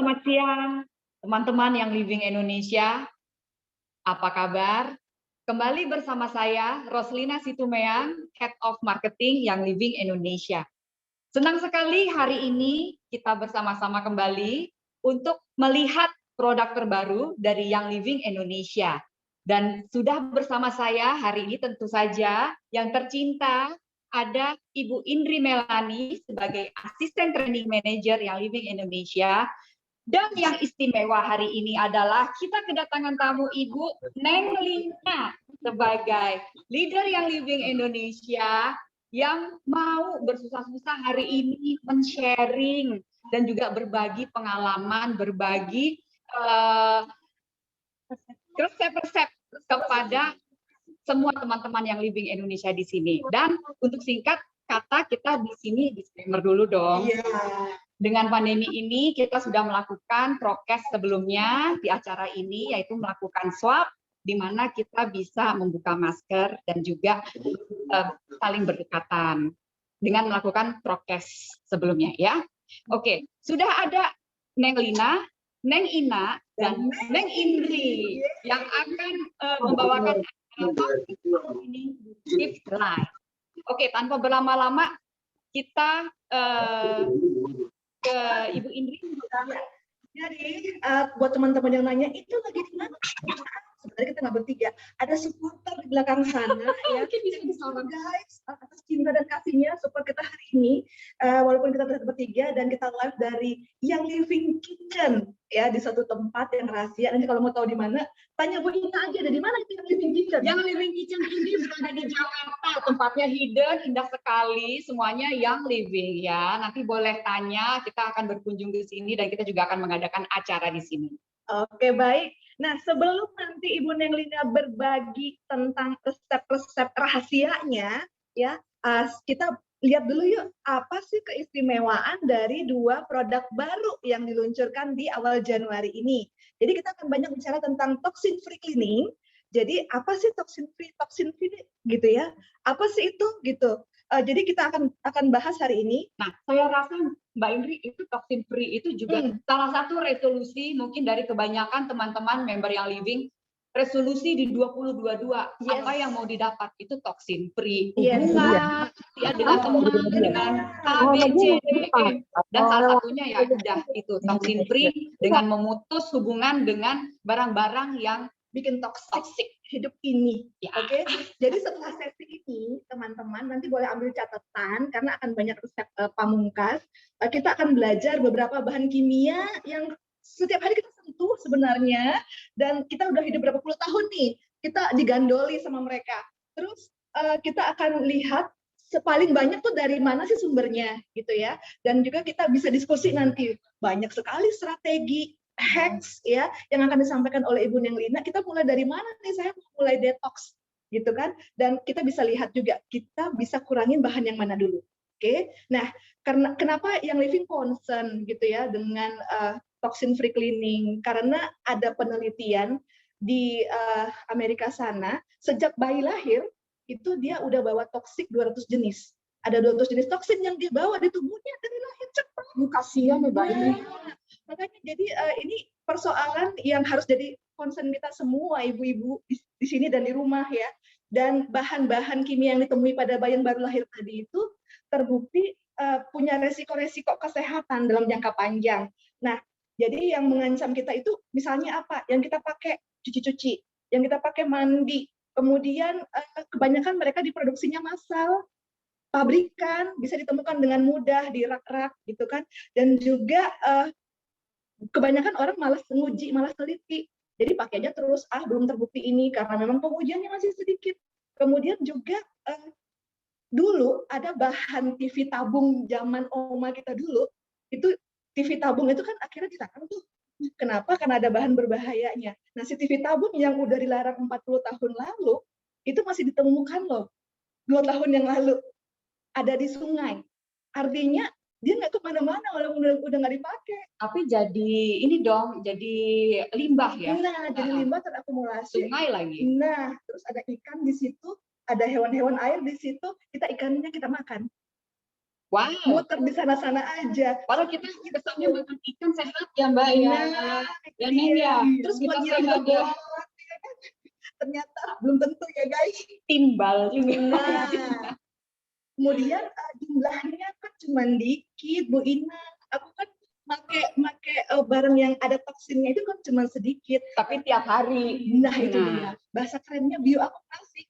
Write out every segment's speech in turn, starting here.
Selamat siang, teman-teman yang Living Indonesia. Apa kabar? Kembali bersama saya, Roslina Situmeang, Head of Marketing yang Living Indonesia. Senang sekali hari ini kita bersama-sama kembali untuk melihat produk terbaru dari Young Living Indonesia. Dan sudah bersama saya hari ini tentu saja yang tercinta ada Ibu Indri Melani sebagai Asisten Training Manager Young Living Indonesia. Dan yang istimewa hari ini adalah kita kedatangan tamu Ibu Neng Lina sebagai leader yang Living Indonesia yang mau bersusah-susah hari ini men-sharing dan juga berbagi pengalaman, berbagi resep-resep kepada semua teman-teman yang Living Indonesia di sini. Dan untuk singkat kata kita di sini disclaimer dulu dong. Dengan pandemi ini kita sudah melakukan prokes sebelumnya di acara ini, yaitu melakukan swab, di mana kita bisa membuka masker dan juga saling berdekatan dengan melakukan prokes sebelumnya ya. Oke, sudah ada Neng Lina, Neng Ina, dan Neng Indri yang akan membawakan ini tips live. Oke, tanpa berlama-lama kita ke Ibu Indri. Jadi buat teman-teman yang nanya itu lagi di mana? Sebenarnya kita nggak bertiga, ada supporter di belakang sana ya. Mungkin bisa disalam guys atas cinta dan kasihnya support kita hari ini. Walaupun kita bertiga dan kita live dari Young Living Kitchen ya di satu tempat yang rahasia. Nanti kalau mau tahu di mana, tanya Bu Ina aja. Di mana itu Young Living Kitchen? Young Living Kitchen ini berada di Jakarta. Tempatnya hidden, indah sekali. Semuanya Young Living ya. Nanti boleh tanya. Kita akan berkunjung di sini dan kita juga akan mengadakan acara di sini. Oke, baik. Nah, sebelum nanti Ibu Neng Lina berbagi tentang resep-resep rahasianya, ya, kita lihat dulu yuk, apa sih keistimewaan dari dua produk baru yang diluncurkan di awal Januari ini. Jadi kita akan banyak bicara tentang toxin free cleaning. Jadi apa sih toxin free gitu ya? Apa sih itu gitu? Jadi kita akan bahas hari ini. Nah, saya rasa Mbak Indri itu toxin free itu juga salah satu resolusi mungkin dari kebanyakan teman-teman member yang Living, resolusi di 2022 apa yang mau didapat itu toxin free, hubungan ya dengan teman, dengan ABC, dan salah satunya ya udah itu toxin free dengan memutus hubungan dengan barang-barang yang bikin toxic hidup ini. Ya. Oke. Jadi setelah sesi ini, teman-teman nanti boleh ambil catatan karena akan banyak resep pamungkas. Kita akan belajar beberapa bahan kimia yang setiap hari kita sentuh sebenarnya, dan kita udah hidup berapa puluh tahun nih, kita digandoli sama mereka. Terus kita akan lihat paling banyak tuh dari mana sih sumbernya gitu ya. Dan juga kita bisa diskusi nanti banyak sekali strategi hacks ya yang akan disampaikan oleh Ibu Neng Lina. Kita mulai dari mana nih? Saya mulai detox gitu kan, dan kita bisa lihat juga kita bisa kurangin bahan yang mana dulu. Oke. Nah, karena kenapa yang Living concern gitu ya dengan toxin free cleaning, karena ada penelitian di Amerika sana, sejak bayi lahir itu dia udah bawa toksik 200 jenis. Ada 200 jenis toksin yang dibawa di tubuhnya dari lahir cepat. Kasihan ya Mbak Indri. Makanya jadi ini persoalan yang harus jadi concern kita semua ibu-ibu di sini dan di rumah ya. Dan bahan-bahan kimia yang ditemui pada bayi yang baru lahir tadi itu terbukti punya resiko-resiko kesehatan dalam jangka panjang. Nah, jadi yang mengancam kita itu misalnya apa? Yang kita pakai cuci-cuci, yang kita pakai mandi. Kemudian kebanyakan mereka diproduksinya massal, pabrikan, bisa ditemukan dengan mudah di rak-rak gitu kan. Dan juga kebanyakan orang malas menguji, malas teliti. Jadi pakai aja terus, belum terbukti ini karena memang pengujiannya masih sedikit. Kemudian juga dulu ada bahan TV tabung zaman oma kita dulu, itu TV tabung itu kan akhirnya dilarang tuh. Kenapa? Karena ada bahan berbahayanya. Nah, si TV tabung yang udah dilarang 40 tahun lalu, itu masih ditemukan loh, 2 tahun yang lalu. Ada di sungai. Artinya dia nggak kemana-mana walaupun udah nggak dipakai. Tapi jadi ini dong, jadi limbah ya. Nah, jadi limbah terakumulasi. Sungai lagi. Nah, terus ada ikan di situ, ada hewan-hewan air di situ, kita ikannya kita makan. Wow. muter di sana-sana aja. Padahal kita kesannya makan ikan sehat ya Mbak ya. Ya Neng ya. Terus Kita buat ngirim sehat ya. bobot, ya kan? Ternyata belum tentu ya guys. Timbal juga. Nah, kemudian jumlahnya kan cuma dikit, Bu Ina. Aku kan make barang yang ada toksinnya itu kan cuma sedikit. Tapi tiap hari. Nah, itu dia. Bahasa kerennya bioakumulasi.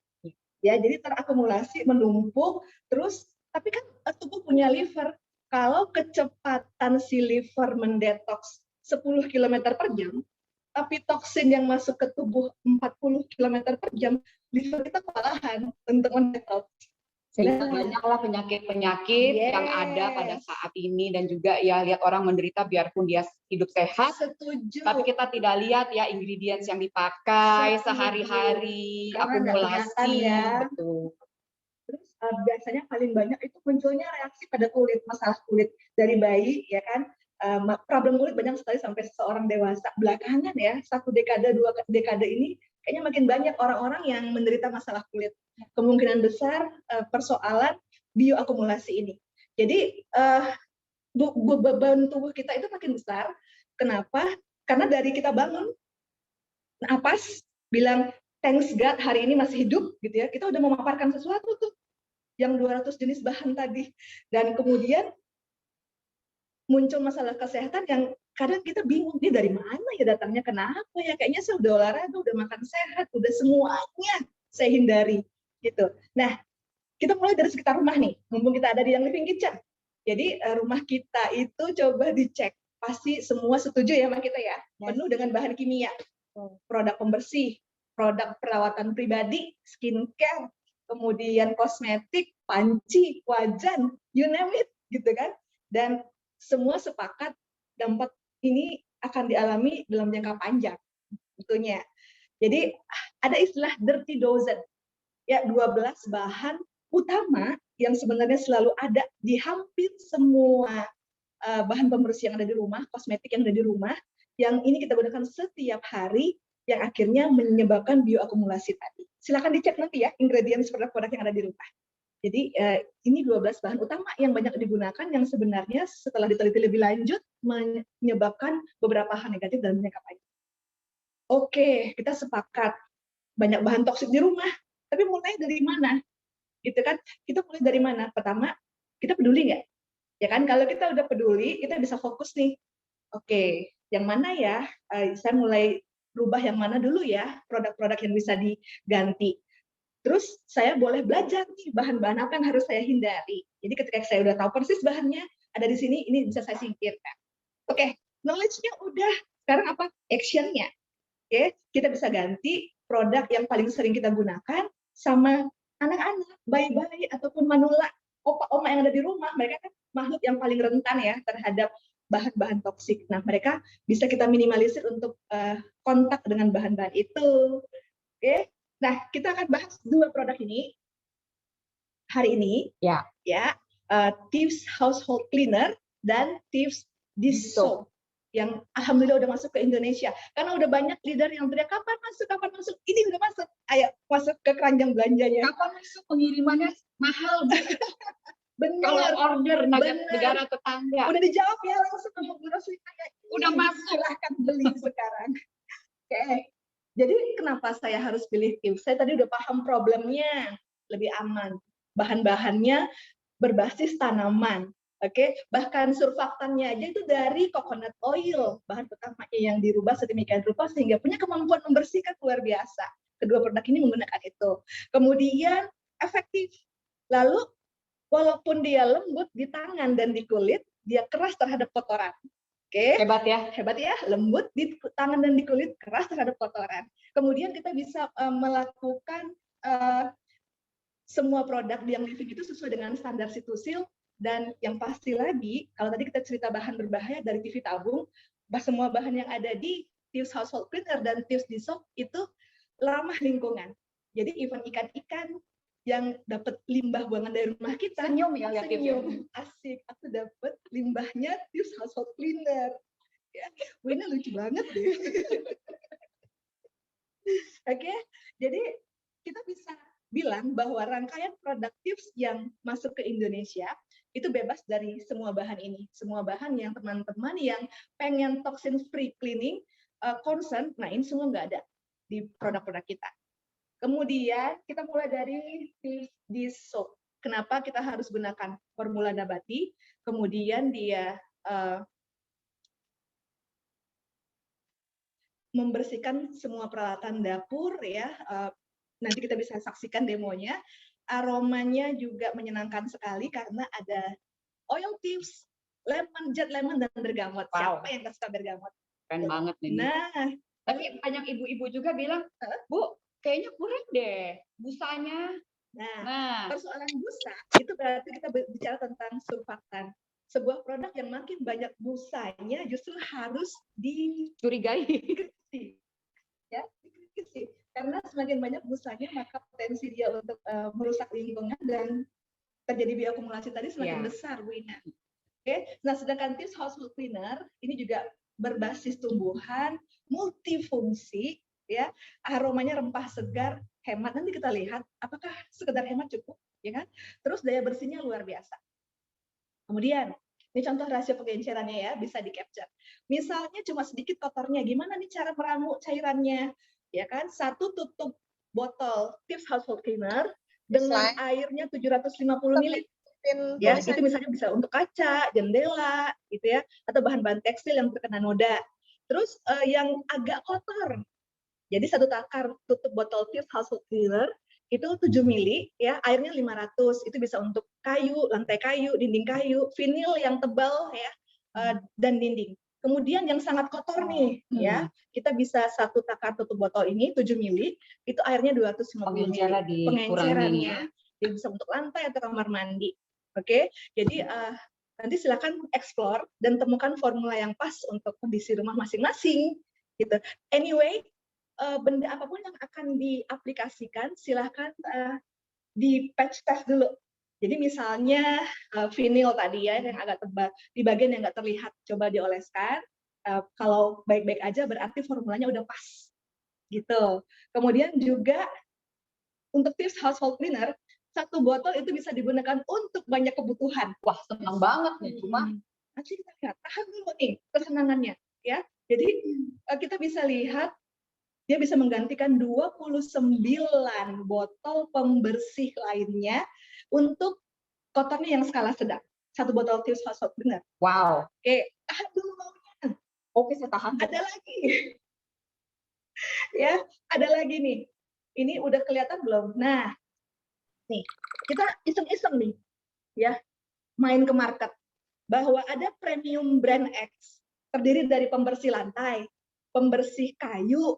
Ya, jadi terakumulasi, menumpuk, terus tapi kan tubuh punya liver. Kalau kecepatan si liver mendetoks 10 km per jam, tapi toksin yang masuk ke tubuh 40 km per jam, liver kita kewalahan untuk mendetoks. Sehingga banyaklah penyakit-penyakit yang ada pada saat ini, dan juga ya lihat orang menderita biarpun dia hidup sehat. Setuju. Tapi kita tidak lihat ya ingredients yang dipakai sehari-hari, akumulasi. Ya. Betul. Terus biasanya paling banyak itu munculnya reaksi pada kulit, masalah kulit dari bayi, ya kan? Problem kulit banyak sekali sampai seorang dewasa. Belakangan ya, 1 dekade, 2 dekade ini kayaknya makin banyak orang-orang yang menderita masalah kulit. Kemungkinan besar persoalan bioakumulasi ini. Jadi beban tubuh kita itu makin besar. Kenapa? Karena dari kita bangun, napas, bilang thanks God hari ini masih hidup, gitu ya. Kita udah memaparkan sesuatu tuh, yang 200 jenis bahan tadi. Dan kemudian muncul masalah kesehatan yang kadang kita bingung, ini dari mana ya datangnya, kenapa ya, kayaknya saya udah olahraga, udah makan sehat, udah semuanya saya hindari gitu. Nah, kita mulai dari sekitar rumah nih, mumpung kita ada di yang living kitchen. Jadi rumah kita itu coba dicek, pasti semua setuju ya sama kita ya, penuh dengan bahan kimia, produk pembersih, produk perawatan pribadi, skincare, kemudian kosmetik, panci, wajan, you name it, gitu kan. Dan semua sepakat dampak ini akan dialami dalam jangka panjang tentunya. Jadi ada istilah dirty dozen, ya 12 bahan utama yang sebenarnya selalu ada di hampir semua bahan pembersih yang ada di rumah, kosmetik yang ada di rumah, yang ini kita gunakan setiap hari, yang akhirnya menyebabkan bioakumulasi tadi. Silakan dicek nanti ya ingredients produk-produk yang ada di rumah. Jadi ini 12 bahan utama yang banyak digunakan, yang sebenarnya setelah diteliti lebih lanjut menyebabkan beberapa hal negatif dalam jangka panjang. Oke, kita sepakat banyak bahan toksik di rumah, tapi mulai dari mana? Gitu kan? Kita mulai dari mana? Pertama, kita peduli nggak? Ya kan, kalau kita udah peduli, kita bisa fokus nih. Oke, yang mana ya? Saya mulai rubah yang mana dulu ya, produk-produk yang bisa diganti. Terus saya boleh belajar nih bahan-bahan apa yang harus saya hindari. Jadi ketika saya udah tahu persis bahannya ada di sini, ini bisa saya singkirkan. Oke, knowledge-nya udah. Sekarang apa? Action-nya. Oke, kita bisa ganti produk yang paling sering kita gunakan sama anak-anak, bayi-bayi ataupun manula, opa-oma yang ada di rumah. Mereka kan makhluk yang paling rentan ya terhadap bahan-bahan toksik. Nah, mereka bisa kita minimalisir untuk kontak dengan bahan-bahan itu. Oke. Nah, kita akan bahas 2 produk ini hari ini. Ya, Thieves Household Cleaner dan Thieves Dish Soap, yang alhamdulillah udah masuk ke Indonesia. Karena udah banyak leader yang teriak kapan masuk, ini udah masuk. Ayo masuk ke keranjang belanjanya. Kapan masuk, pengirimannya mahal. Benar. Kalau order negara tetangga. Udah dijawab ya langsung ke Bu Roslina. Udah masuk. Silahkan beli sekarang. Oke. Jadi kenapa saya harus pilih Thieves? Saya tadi udah paham problemnya, lebih aman. Bahan-bahannya berbasis tanaman. Oke, bahkan surfaktannya aja itu dari coconut oil, bahan utamanya yang dirubah sedemikian rupa sehingga punya kemampuan membersihkan luar biasa. Kedua produk ini menggunakan itu. Kemudian efektif. Lalu walaupun dia lembut di tangan dan di kulit, dia keras terhadap kotoran. Oke, hebat ya, lembut di tangan dan di kulit, keras terhadap kotoran. Kemudian kita bisa melakukan semua produk yang living itu sesuai dengan standar Situsil. Dan yang pasti lagi, kalau tadi kita cerita bahan berbahaya dari TV tabung, semua bahan yang ada di Thieves Household Cleaner dan Thieves Dish Soap itu ramah lingkungan. Jadi even ikan-ikan yang dapat limbah buangan dari rumah kita, senyum, asik, aku dapat limbahnya Thieves Household Cleaner. Ya, ini lucu banget deh. Oke, jadi kita bisa bilang bahwa rangkaian produk Thieves yang masuk ke Indonesia itu bebas dari semua bahan ini. Semua bahan yang teman-teman yang pengen toxin free cleaning concern, nah ini semua nggak ada di produk-produk kita. Kemudian kita mulai dari dish soap. Kenapa kita harus gunakan formula nabati? Kemudian dia membersihkan semua peralatan dapur ya. Nanti kita bisa saksikan demonya. Aromanya juga menyenangkan sekali karena ada oil tips, lemon, jet lemon, dan bergamot. Wow. Siapa yang nggak suka bergamot? Keren banget nih. Nah, tapi banyak ibu-ibu juga bilang, Bu, kayaknya kurang deh busanya. Nah, persoalan busa itu berarti kita bicara tentang surfaktan. Sebuah produk yang makin banyak busanya justru harus dicurigai. Ya, dikritisi. Karena semakin banyak busanya, maka potensi dia untuk merusak lingkungan dan terjadi bioakumulasi tadi semakin besar, Bu Ina. Oke, nah sedangkan tips household cleaner ini juga berbasis tumbuhan, multifungsi, ya, aromanya rempah segar, hemat. Nanti kita lihat apakah sekedar hemat cukup, ya kan? Terus daya bersihnya luar biasa. Kemudian ini contoh rasio pengencerannya ya, bisa di capture. Misalnya cuma sedikit kotornya, gimana nih cara meramu cairannya? Ya kan, satu tutup botol tips household cleaner dengan airnya 750 ml. Ya, itu misalnya bisa untuk kaca, jendela, gitu ya, atau bahan-bahan tekstil yang terkena noda. Terus yang agak kotor, jadi satu takar tutup botol tips household cleaner itu 7 mili, ya, airnya 500. Itu bisa untuk kayu, lantai kayu, dinding kayu, vinil yang tebal ya, dan dinding. Kemudian yang sangat kotor nih, ya, kita bisa satu takar tutup botol ini 7 mili, itu airnya 250 mili. Pengencerannya, jadi bisa untuk lantai atau kamar mandi. Oke, jadi nanti silakan explore dan temukan formula yang pas untuk kondisi rumah masing-masing. Gitu. Anyway, benda apapun yang akan diaplikasikan, silakan di patch test dulu. Jadi misalnya vinil tadi ya yang agak tebal, di bagian yang nggak terlihat, coba dioleskan. Kalau baik-baik aja berarti formulanya udah pas. Gitu. Kemudian juga untuk tips household cleaner, satu botol itu bisa digunakan untuk banyak kebutuhan. Wah, senang banget nih. Cuma nanti kita lihat, tahan dulu nih kesenangannya. Ya, jadi kita bisa lihat dia bisa menggantikan 29 botol pembersih lainnya untuk kotornya yang skala sedang. Satu botol tips household cleaner. Wow. Oke, tahan dulu maunya. Oke, saya tahan. Ada lagi. Ya, ada lagi nih. Ini udah kelihatan belum? Nah, nih, kita iseng-iseng nih, ya, main ke market. Bahwa ada premium brand X, terdiri dari pembersih lantai, pembersih kayu,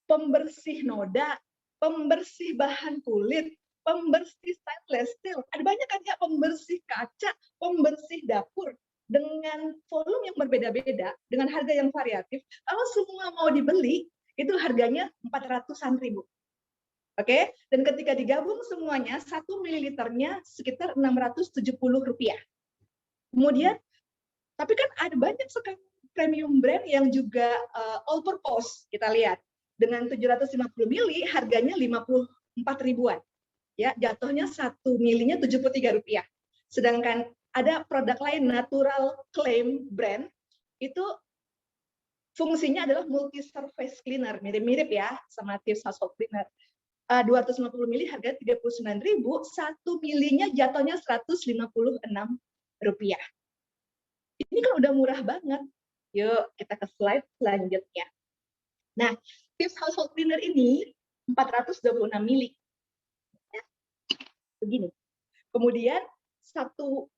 pembersih noda, pembersih bahan kulit, pembersih stainless steel. Ada banyak kan ya, pembersih kaca, pembersih dapur. Dengan volume yang berbeda-beda, dengan harga yang variatif, kalau semua mau dibeli, itu harganya 400-an ribu. Oke, dan ketika digabung semuanya, 1 mililiternya sekitar Rp670. Kemudian, tapi kan ada banyak sekali premium brand yang juga all purpose, kita lihat. Dengan 750 mili, harganya 54 ribuan. Ya, jatuhnya 1 milinya Rp73. Sedangkan ada produk lain, Natural Claim brand, itu fungsinya adalah multi surface cleaner, mirip-mirip ya sama tips household cleaner. 250 mili harga 39.000, 1 milinya jatuhnya Rp156. Ini kan udah murah banget. Yuk kita ke slide selanjutnya. Nah, tips household cleaner ini 426 mili. Ya, begini. Kemudian satu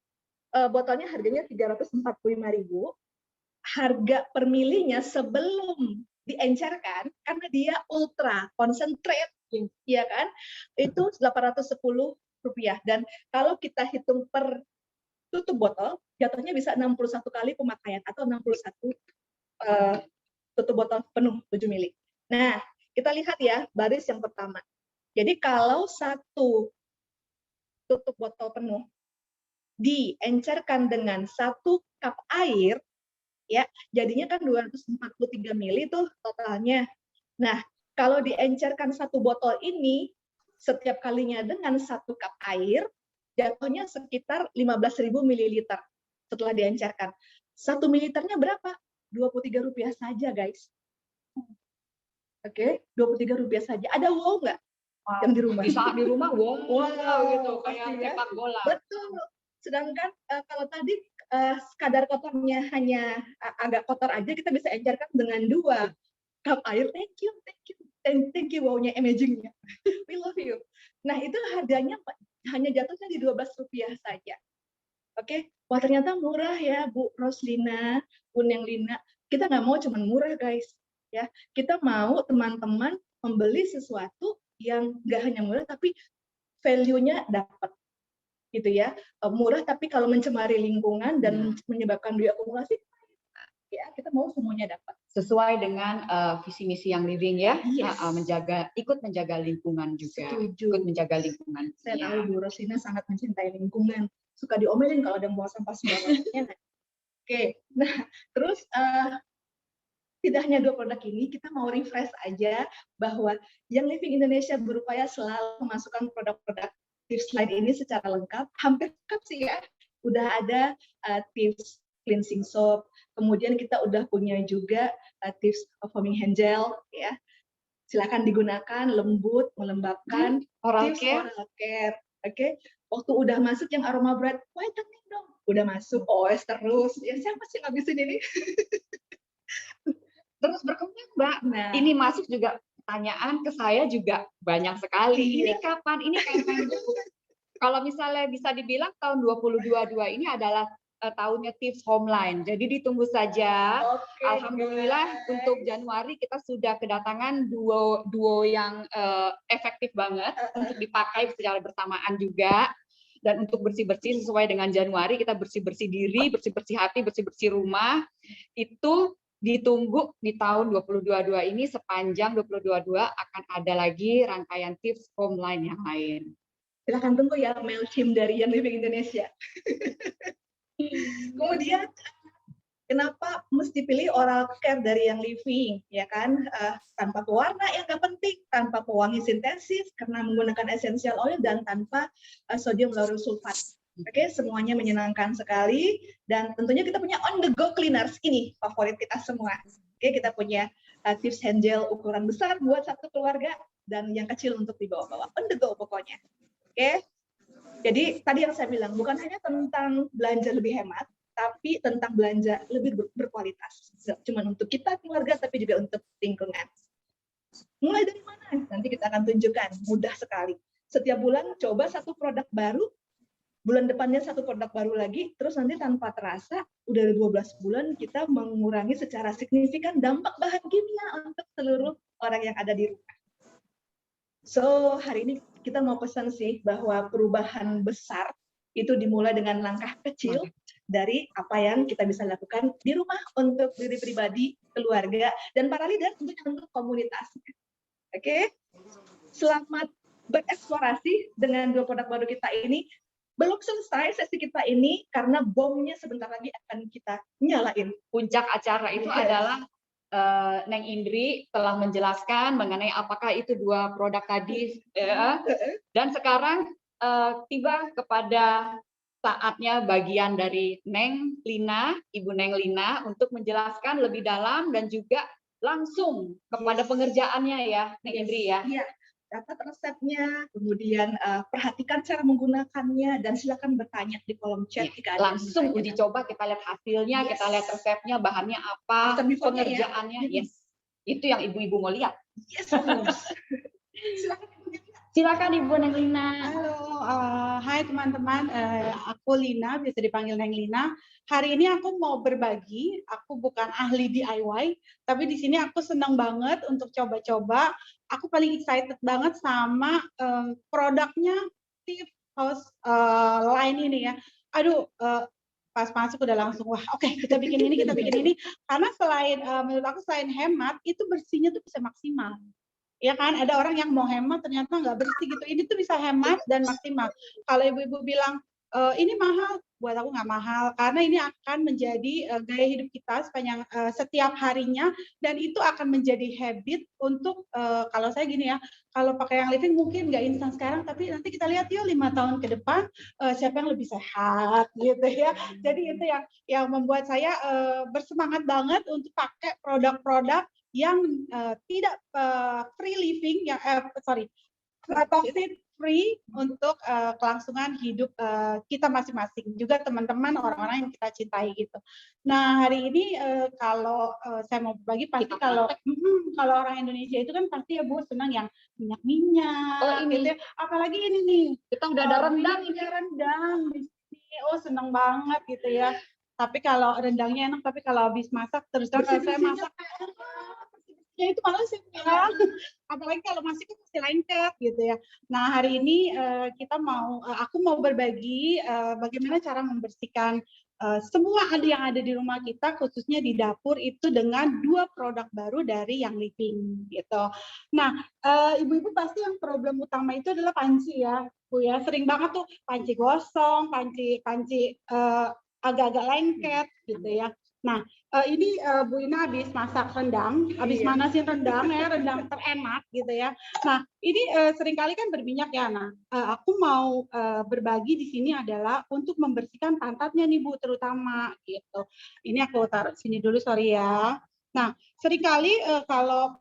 botolnya harganya 345.000. Harga per milinya sebelum diencerkan, karena dia ultra concentrate, ya kan, itu Rp810. Dan kalau kita hitung per tutup botol, jatuhnya bisa 61 kali pemakaian atau 61 tutup botol penuh 7 mili. Nah, kita lihat ya baris yang pertama. Jadi kalau satu tutup botol penuh diencerkan dengan 1 cup air, ya, jadinya kan 243 mili tuh totalnya. Nah, kalau diencerkan 1 botol ini setiap kalinya dengan 1 cup air, jatuhnya sekitar 15.000 mililiter setelah diencerkan. 1 mililiternya berapa? Rp23 saja, guys. Oke, Rp23 saja. Ada wow nggak yang di rumah? Di saat di rumah, wow gitu, kayak pasti ya. sepak bola. Betul. Sedangkan kalau tadi kadar kotornya hanya agak kotor aja, kita bisa encerkan dengan 2 cup air. Thank you, wow-nya, amazing-nya. We love you. Nah, itu harganya hanya jatuhnya di Rp12 saja. Oke, wah ternyata murah ya Bu Roslina, Bu Neng Lina. Kita nggak mau cuma murah guys, ya. Kita mau teman-teman membeli sesuatu yang nggak hanya murah tapi value-nya dapat, gitu ya. Murah tapi kalau mencemari lingkungan dan menyebabkan bioakumulasi, ya kita mau semuanya dapat. Sesuai dengan visi misi yang living ya, Yes. ikut menjaga lingkungan juga. Setuju. Ikut menjaga lingkungan. Saya tahu Bu Roslina sangat mencintai lingkungan. Suka diomelin kalau ada buang sampah sembarangan. Oke, nah terus tidak hanya 2 produk ini, kita mau refresh aja bahwa Young Living Indonesia berupaya selalu memasukkan produk-produk tips lain ini secara lengkap, hampir lengkap sih ya. Udah ada tips cleansing soap, kemudian kita udah punya juga tips foaming hand gel, ya. Silakan digunakan, lembut, melembabkan. Oral tips care. Oral care, oke. Waktu udah masuk yang aroma bright, whitening dong. Udah masuk, OS terus. Ya siapa sih ngabisin ini? Terus berkembang, Mbak. Nah, ini masuk juga pertanyaan ke saya juga banyak sekali. Iya. Ini kapan? Ini kapan? Kalau misalnya bisa dibilang tahun 2022 ini adalah tahunnya tips homeline. Jadi ditunggu saja. Oke, Alhamdulillah guys. untuk Januari kita sudah kedatangan duo yang efektif banget untuk dipakai secara bersamaan juga. Dan untuk bersih-bersih sesuai dengan Januari, kita bersih-bersih diri, bersih-bersih hati, bersih-bersih rumah. Itu ditunggu di tahun 2022 ini, sepanjang 2022 akan ada lagi rangkaian tips homeline yang lain. Silahkan tunggu ya mail team dari Young Living Indonesia. Kemudian kenapa mesti pilih oral care dari Young Living, ya kan? Tanpa pewarna yang nggak penting, tanpa pewangi sintesis karena menggunakan essential oil dan tanpa sodium lauryl sulfat. Oke, semuanya menyenangkan sekali dan tentunya kita punya on the go cleaners, ini favorit kita semua. Oke, kita punya tips hand gel ukuran besar buat satu keluarga dan yang kecil untuk dibawa-bawa, on the go pokoknya. Oke, jadi tadi yang saya bilang bukan hanya tentang belanja lebih hemat, tapi tentang belanja lebih berkualitas. Cuma untuk kita keluarga, tapi juga untuk lingkungan. Mulai dari mana? Nanti kita akan tunjukkan, mudah sekali. Setiap bulan coba satu produk baru, bulan depannya satu produk baru lagi, terus nanti tanpa terasa, udah 12 bulan kita mengurangi secara signifikan dampak bahan kimia untuk seluruh orang yang ada di rumah. So, hari ini kita mau pesan sih bahwa perubahan besar itu dimulai dengan langkah kecil dari apa yang kita bisa lakukan di rumah untuk diri pribadi, keluarga, dan para leader untuk komunitas. Oke? Selamat bereksplorasi dengan 2 produk baru kita ini. Belum selesai sesi kita ini karena bomnya sebentar lagi akan kita nyalain. Puncak acara itu adalah Neng Indri telah menjelaskan mengenai apakah itu 2 produk tadi, dan sekarang tiba kepada saatnya bagian dari Neng Lina, Ibu Neng Lina untuk menjelaskan lebih dalam dan juga langsung kepada pengerjaannya ya, Neng Indri ya. Iya, dapat resepnya, kemudian perhatikan cara menggunakannya dan silakan bertanya di kolom chat jika ada langsung uji coba, kita lihat hasilnya, kita lihat resepnya, bahannya apa, pengerjaannya, itu yang ibu-ibu mau lihat. Yes, silakan Ibu Neng Lina. Halo, hai teman-teman, aku Lina, bisa dipanggil Neng Lina. Hari ini aku mau berbagi, aku bukan ahli DIY, tapi di sini aku senang banget untuk coba-coba. Aku paling excited banget sama produknya Tips House line ini ya. Aduh, pas masuk udah langsung wah oke, kita bikin ini karena selain menurut aku selain hemat itu bersihnya tuh bisa maksimal. Ya kan, ada orang yang mau hemat ternyata nggak bersih gitu. Ini tuh bisa hemat dan maksimal. Kalau ibu-ibu bilang ini mahal, buat aku nggak mahal karena ini akan menjadi gaya hidup kita sepanjang setiap harinya, dan itu akan menjadi habit untuk kalau saya gini ya, kalau pakai yang living mungkin nggak instan sekarang, tapi nanti kita lihat yuk 5 tahun ke depan siapa yang lebih sehat gitu ya. Jadi itu yang membuat saya bersemangat banget untuk pakai produk-produk yang tidak free living, yang toxic free untuk kelangsungan hidup kita masing-masing, juga teman-teman, orang-orang yang kita cintai gitu. Nah hari ini kalau saya mau berbagi, pasti kalau orang Indonesia itu kan pasti ya Bu senang yang minyak-minyak gitu ya. Apalagi ini nih, kita udah ada rendang ini rendang di sini, seneng banget gitu ya. Tapi kalau rendangnya enak, tapi kalau habis masak terus terang saya masak ya itu malah sih ya. Apalagi kalau masih kan masih lengket gitu ya. Nah hari ini aku mau berbagi bagaimana cara membersihkan semua yang ada di rumah kita, khususnya di dapur itu dengan 2 produk baru dari Yang Living gitu. Nah ibu-ibu pasti yang problem utama itu adalah panci ya Bu ya, sering banget tuh panci gosong, panci agak-agak lengket gitu ya. Nah ini Bu Ina habis masak rendang, habis manasin rendang ya, rendang terenak gitu ya. Nah ini seringkali kan berminyak ya. Nah aku mau berbagi di sini adalah untuk membersihkan pantatnya nih Bu, terutama gitu. Ini aku taruh sini dulu, sorry ya. Nah seringkali kalau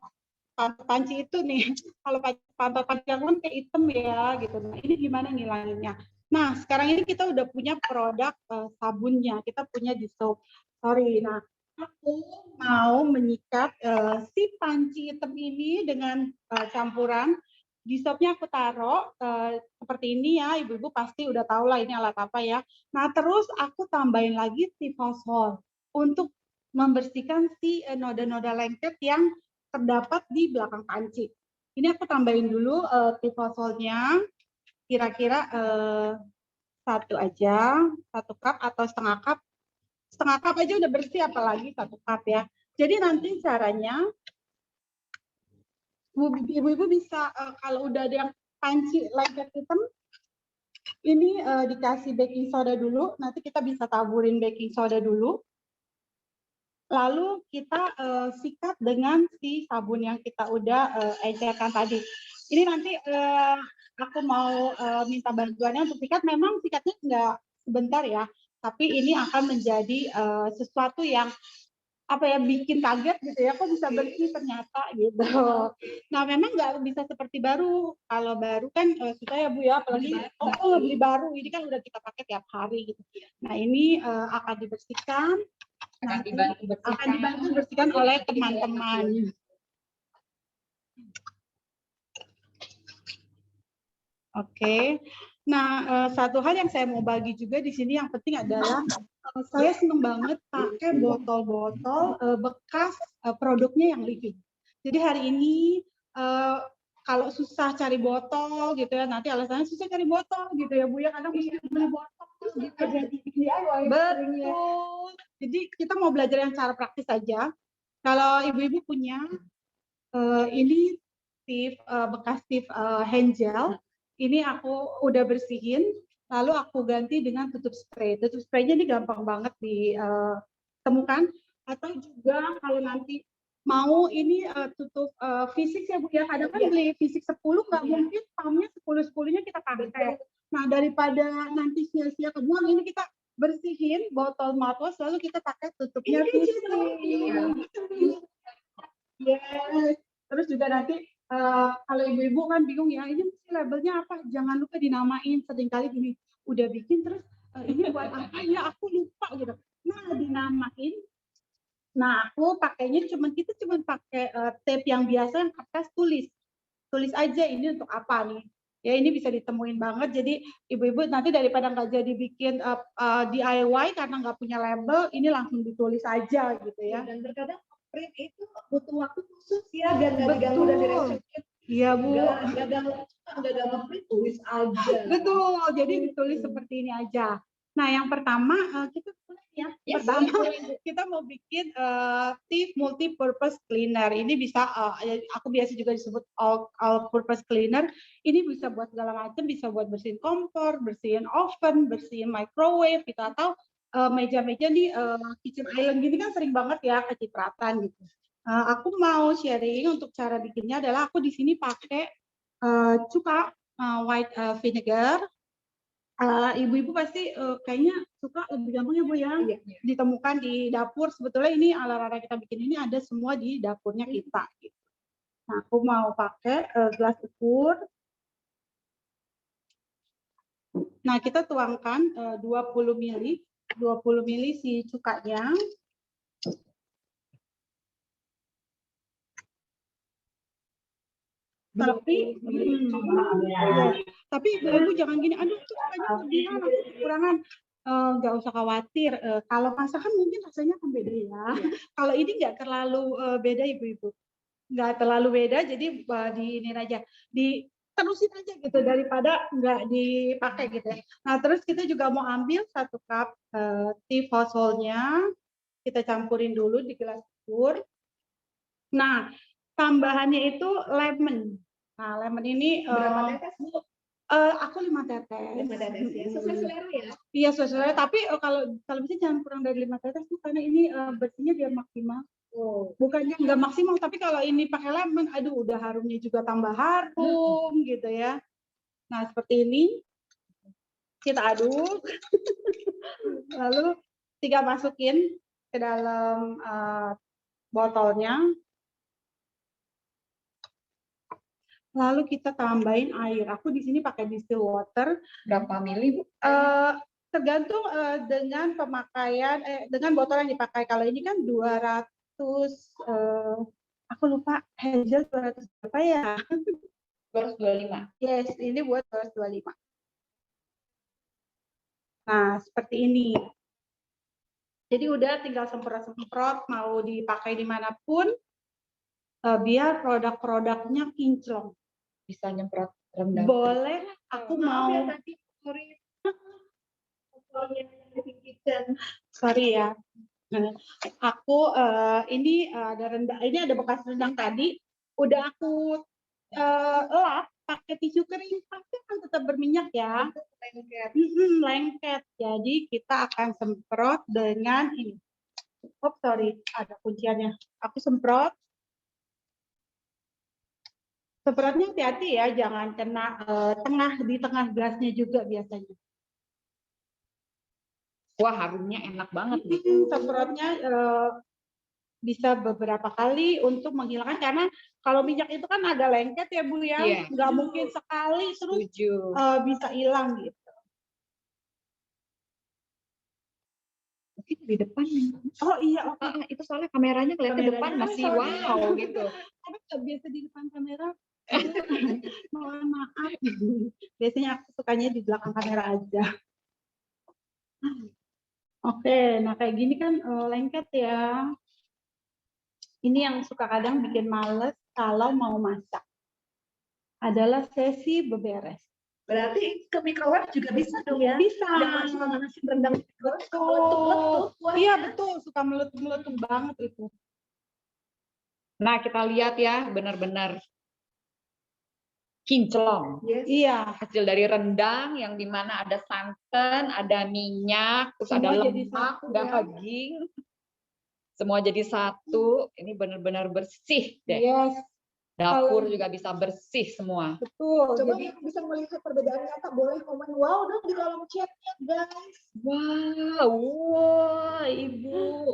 panci itu nih, kalau pantat panci aku kan kayak hitam ya gitu. Nah ini gimana ngilanginnya? Nah sekarang ini kita udah punya produk sabunnya, kita punya di soap. Sorry, nah aku mau menyikat si panci hitam ini dengan campuran. Di soapnya aku taruh seperti ini ya, ibu-ibu pasti udah tahu lah ini alat apa ya. Nah terus aku tambahin lagi si fosfor untuk membersihkan si noda-noda lengket yang terdapat di belakang panci. Ini aku tambahin dulu tifosfolnya, kira-kira 1 aja, 1 cup atau setengah cup. Setengah cup aja udah bersih, apalagi 1 cup ya. Jadi nanti caranya, ibu-ibu bisa kalau udah ada yang panci lengket hitam, ini dikasih baking soda dulu. Nanti kita bisa taburin baking soda dulu. Lalu kita sikat dengan si sabun yang kita udah encerkan tadi. Ini nanti aku mau minta bantuannya untuk sikat. Memang sikatnya nggak sebentar ya, tapi ini akan menjadi sesuatu yang bikin kaget gitu ya, kok bisa bersih ternyata gitu. Nah memang nggak bisa seperti baru. Kalau baru kan susah ya Bu ya, apalagi beli baru, ini kan udah kita pakai tiap hari gitu. Nah ini akan dibersihkan. Akan dibantu bersihkan oleh teman-teman. Oke. Nah, satu hal yang saya mau bagi juga di sini yang penting adalah saya senang banget pakai botol-botol bekas produknya Yang Living. Jadi hari ini kalau susah cari botol gitu ya, nanti alasannya susah cari botol gitu ya Bu ya, kadang mesti beli botol gitu jadi DIY. Betul. Jadi kita mau belajar yang cara praktis saja. Kalau ibu-ibu punya ini bekas tip hand gel, ini aku udah bersihin, lalu aku ganti dengan tutup spray. Tutup spraynya ini gampang banget ditemukan, atau juga kalau nanti mau ini tutup fisik ya Bu ya, kadang kan beli fisik 10 nggak mungkin pumpnya 10-10-nya kita pakai. Nah daripada nanti sia-sia kebuang, ini kita bersihin botol mouthwash lalu kita pakai tutupnya fisik. Yes. Terus juga nanti kalau ibu-ibu kan bingung ya, ini mesti labelnya apa? Jangan lupa dinamain. Seringkali gini, udah bikin terus ini buat apa ya? Aku lupa gitu. Nah dinamain. Nah aku pakainya kita cuma pakai tape yang biasa yang kertas tulis aja ini untuk apa nih. Ya ini bisa ditemuin banget. Jadi ibu-ibu nanti daripada nggak jadi bikin DIY karena nggak punya label, ini langsung ditulis aja gitu ya. Dan terkadang print itu butuh waktu khusus ya, biar nggak diganggu dan direspon. Iya Bu. Nggak gampang print, tulis aja. Betul. Jadi ditulis seperti ini aja. Nah yang pertama kita mulai ya. Yes, Pertama boleh, Bu. kita mau bikin Tea multi-purpose cleaner. Ini bisa aku biasa juga disebut all purpose cleaner. Ini bisa buat segala macam, bisa buat bersihin kompor, bersihin oven, bersihin microwave gitu, atau meja-meja di kitchen island gini kan sering banget ya kecipratan gitu. Aku mau sharing untuk cara bikinnya adalah aku di sini pakai cuka white vinegar. Ibu-ibu pasti kayaknya suka lebih gampang ya Bu ya, Iya. ditemukan di dapur. Sebetulnya ini ala-ala kita bikin ini ada semua di dapurnya kita. Gitu. Nah, aku mau pakai gelas ukur. Nah, kita tuangkan 20 ml, 20 ml si cukanya. Tapi tapi ibu jangan gini, aduh itu kayaknya kelebihan, aku kekurangan. Nggak usah khawatir, kalau masakan mungkin rasanya akan beda ya. Kalau ini nggak terlalu beda ibu-ibu, nggak terlalu beda, jadi diinin aja, diterusin aja gitu daripada nggak dipakai gitu ya. Nah terus kita juga mau ambil 1 cup tea fosfolnya, kita campurin dulu di gelas ukur. Nah tambahannya itu lemon. Nah, lemon ini Berapa tetes, Bu? aku 5 tetes. 5 tetes ya. Sesuai selera ya. Iya, sesuai selera. Tapi kalau bisa jangan kurang dari 5 tetes tuh, karena ini bersihnya biar maksimal. Oh. Bukannya nggak maksimal, tapi kalau ini pakai lemon, aduh udah harumnya juga tambah harum gitu ya. Nah, seperti ini. Kita aduk. Lalu tinggal masukin ke dalam botolnya. Lalu kita tambahin air. Aku di sini pakai distill water. Berapa mili, Bu? Tergantung dengan pemakaian, dengan botol yang dipakai. Kalau ini kan 200, aku lupa Hazel 200 berapa ya? 225. Yes, ini buat 225. Nah, seperti ini. Jadi udah tinggal semprot-semprot, mau dipakai dimanapun, biar produk-produknya kinclong. Bisa nyemprot rendang. Boleh, aku mau. Ya, tadi Sorry ya. Aku ini ada rendang, ini ada bekas rendang tadi, udah aku lap pakai tisu kering, pasti kan tetap berminyak ya. Lengket. Jadi kita akan semprot dengan ini. Oh sorry, ada kunciannya. Aku semprot. Semprotnya hati-hati ya, jangan kena di tengah gelasnya juga biasanya. Wah, harumnya enak banget gitu. Semprotnya bisa beberapa kali untuk menghilangkan, karena kalau minyak itu kan ada lengket ya Bu ya, Iya. nggak mungkin sekali terus Setuju. bisa hilang gitu. Mungkin di depan. Oh iya, oke. Itu soalnya kameranya kelihatan depan masih wow gitu. Karena nggak biasa di depan kamera. Mohon maaf. Biasanya aku sukanya di belakang kamera aja. Oke, nah kayak gini kan lengket ya. Ini yang suka kadang bikin males kalau mau masak. Adalah sesi beberes. Berarti ke microwave juga bisa dong ya? Bisa. Jangan suka manasin rendang di microwave, suka Betul. meletup-letup. Iya betul, suka meletup-meletup banget itu. Nah, kita lihat ya, benar-benar kinclong. Yes. Iya. Hasil dari rendang yang dimana ada santan, ada minyak, terus Semua ada jadi lemak, satu, daging. Semua jadi satu. Ini benar-benar bersih deh. Yes. Dapur juga bisa bersih semua. Betul. Coba Jadi yang bisa melihat perbedaan nyata, boleh komen wow dong di kolom chatnya guys. Wow, Ibu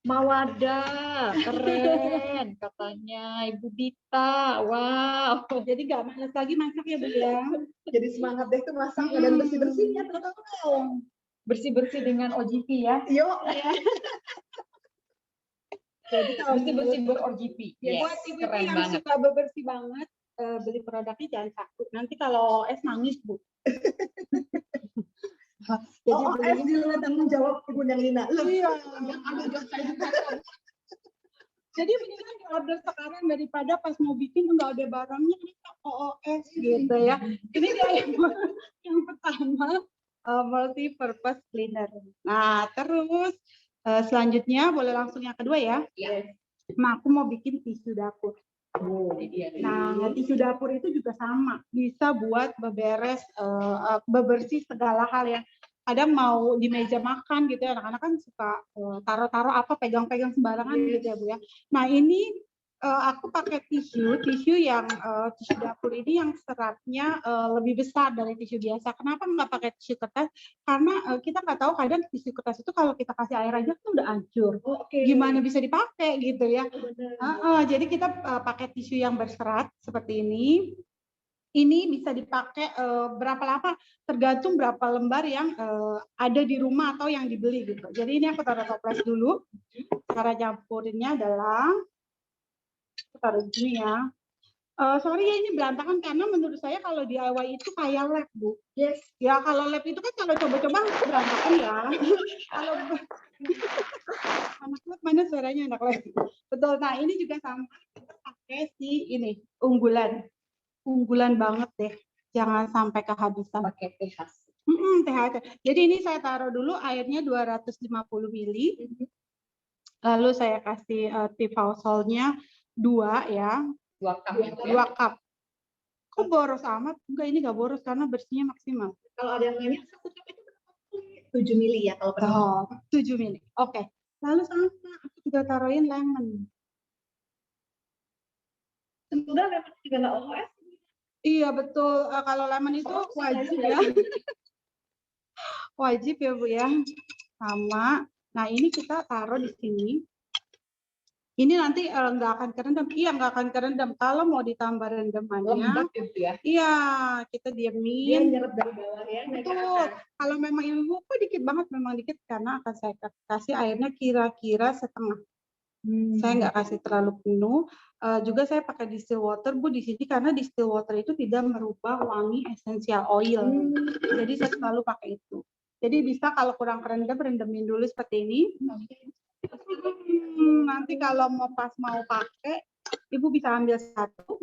Mawada, keren katanya Ibu Dita. Wow. jadi nggak males lagi masak ya Bu ya. Jadi semangat deh tuh masaknya dan bersih-bersihnya terutama dong. Bersih-bersih dengan OGP ya. Yuk. Jadi kalau Bersih-bersih ber-OGP. ya, Yes, buat ibu keren yang banget. suka bebersih banget, beli produknya jangan takut. Nanti kalau es nangis Bu. Jadi OS di luar tanggung jawab Ibu Lina. Iya. Yang ada dosa juga. Jadi mendingan di order sekarang daripada pas mau bikin nggak ada barangnya kita OOS gitu ya. Ini dia yang pertama multi purpose cleaner. Nah, terus selanjutnya boleh langsung yang kedua ya. Ya. Nah, aku mau bikin tisu dapur. Oh, ini dia. Nah, tisu dapur itu juga sama, bisa buat beberes, bebersih segala hal ya. Kadang mau di meja makan gitu ya, anak-anak kan suka taruh-taruh apa, pegang-pegang sembarangan gitu ya Bu ya. Nah ini aku pakai tisu yang tisu dapur ini yang seratnya lebih besar dari tisu biasa. Kenapa nggak pakai tisu kertas? Karena kita nggak tahu kadang tisu kertas itu kalau kita kasih air aja tuh udah hancur. Gimana bisa dipakai gitu ya? Jadi kita pakai tisu yang berserat seperti ini. Ini bisa dipakai berapa lama tergantung berapa lembar yang ada di rumah atau yang dibeli gitu. Jadi ini aku taruh toples dulu. Cara campurinnya adalah aku taruh gini ya. Sorry ya ini berantakan karena menurut saya kalau DIY itu kayak lab Bu. Yes. Ya kalau lab itu kan kalau coba-coba berantakan ya. Kalau anak lab mana suaranya anak lab. Betul. Nah ini juga sama. Kita pakai si ini unggulan banget deh, jangan sampai kehabisan. Pakai THC. THC. Jadi ini saya taruh dulu airnya 250 ml. Lalu saya kasih Tifausolnya 2 ya. 2 cup. 2 cup. Kok boros amat? Enggak, ini nggak boros karena bersihnya maksimal. Kalau ada yang nanya, 1 cup itu 7 mili ya kalau penuh. 7 mili. Oke. Lalu sama aku juga taruhin lemon. Semoga lemon juga nggak OS. Iya betul, kalau lemon itu wajib ya. Wajib ya Bu ya. Sama. Nah ini kita taruh di sini. Ini nanti nggak akan kerendam. Iya nggak akan kerendam. Kalau mau ditambah rendamannya, lembab gitu ya. iya kita Dia diemin. nyerap dari bawah ya. Betul. Kalau memang ibu kok dikit banget, memang dikit karena akan saya kasih airnya kira-kira setengah. Saya nggak kasih terlalu penuh. Juga saya pakai distill water Bu di sini karena distill water itu tidak merubah wangi essential oil. Jadi saya selalu pakai itu. Jadi bisa kalau kurang kerendam, rendemin dulu seperti ini. Nanti kalau mau pakai, Ibu bisa ambil satu.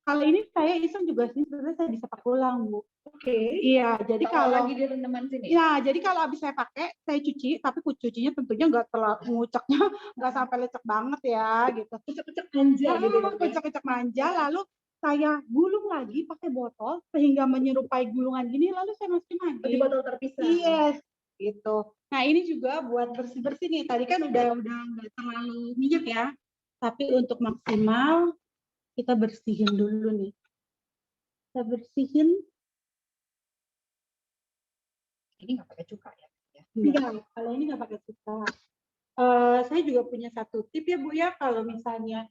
Kalau ini saya iseng juga sih, sebenarnya saya bisa pakai ulang Bu. Oke. Iya, jadi kalau lagi di rendaman sini. Ya, jadi kalau habis saya pakai, saya cuci, tapi cucinya tentunya nggak terlalu nguceknya, nggak sampai lecek banget ya, gitu. Kucek-kucek manja gitu. Kucek-kucek manja, lalu saya gulung lagi pakai botol sehingga menyerupai gulungan gini, lalu saya masukin lagi. Di botol terpisah. Yes, gitu. Nah ini juga buat bersih-bersih nih. Tadi kan udah nggak terlalu minyak ya, tapi untuk maksimal kita bersihin dulu nih. Kita bersihin. Ini nggak pakai cuka ya? Iya, kalau ini nggak pakai cuka. Saya juga punya satu tip ya Bu ya, kalau misalnya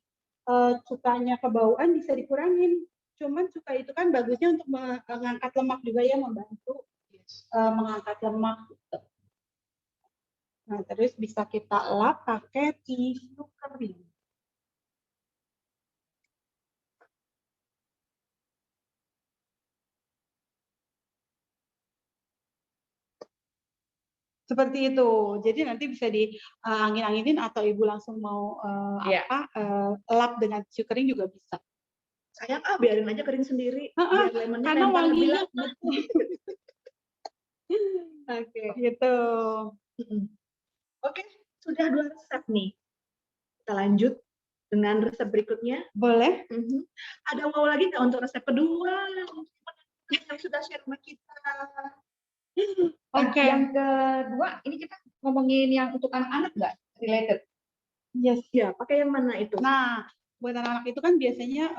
cukanya kebauan bisa dikurangin. Cuman cuka itu kan bagusnya untuk mengangkat lemak juga ya, membantu mengangkat lemak. Gitu. Nah, terus bisa kita lap pakai tisu kering. Seperti itu. Jadi nanti bisa diangin-anginin atau Ibu langsung mau lap dengan tisu kering juga bisa. Sayang biarin aja kering sendiri. Biar lemonnya karena wanginya Oke, gitu. Oke, sudah 2 resep nih. Kita lanjut dengan resep berikutnya. Boleh. Ada mau lagi nggak untuk resep kedua? Yang sudah share sama kita. Oke. Yang kedua, ini kita ngomongin yang untuk anak-anak nggak related? Yes. Ya, pakai yang mana itu? Nah, buat anak-anak itu kan biasanya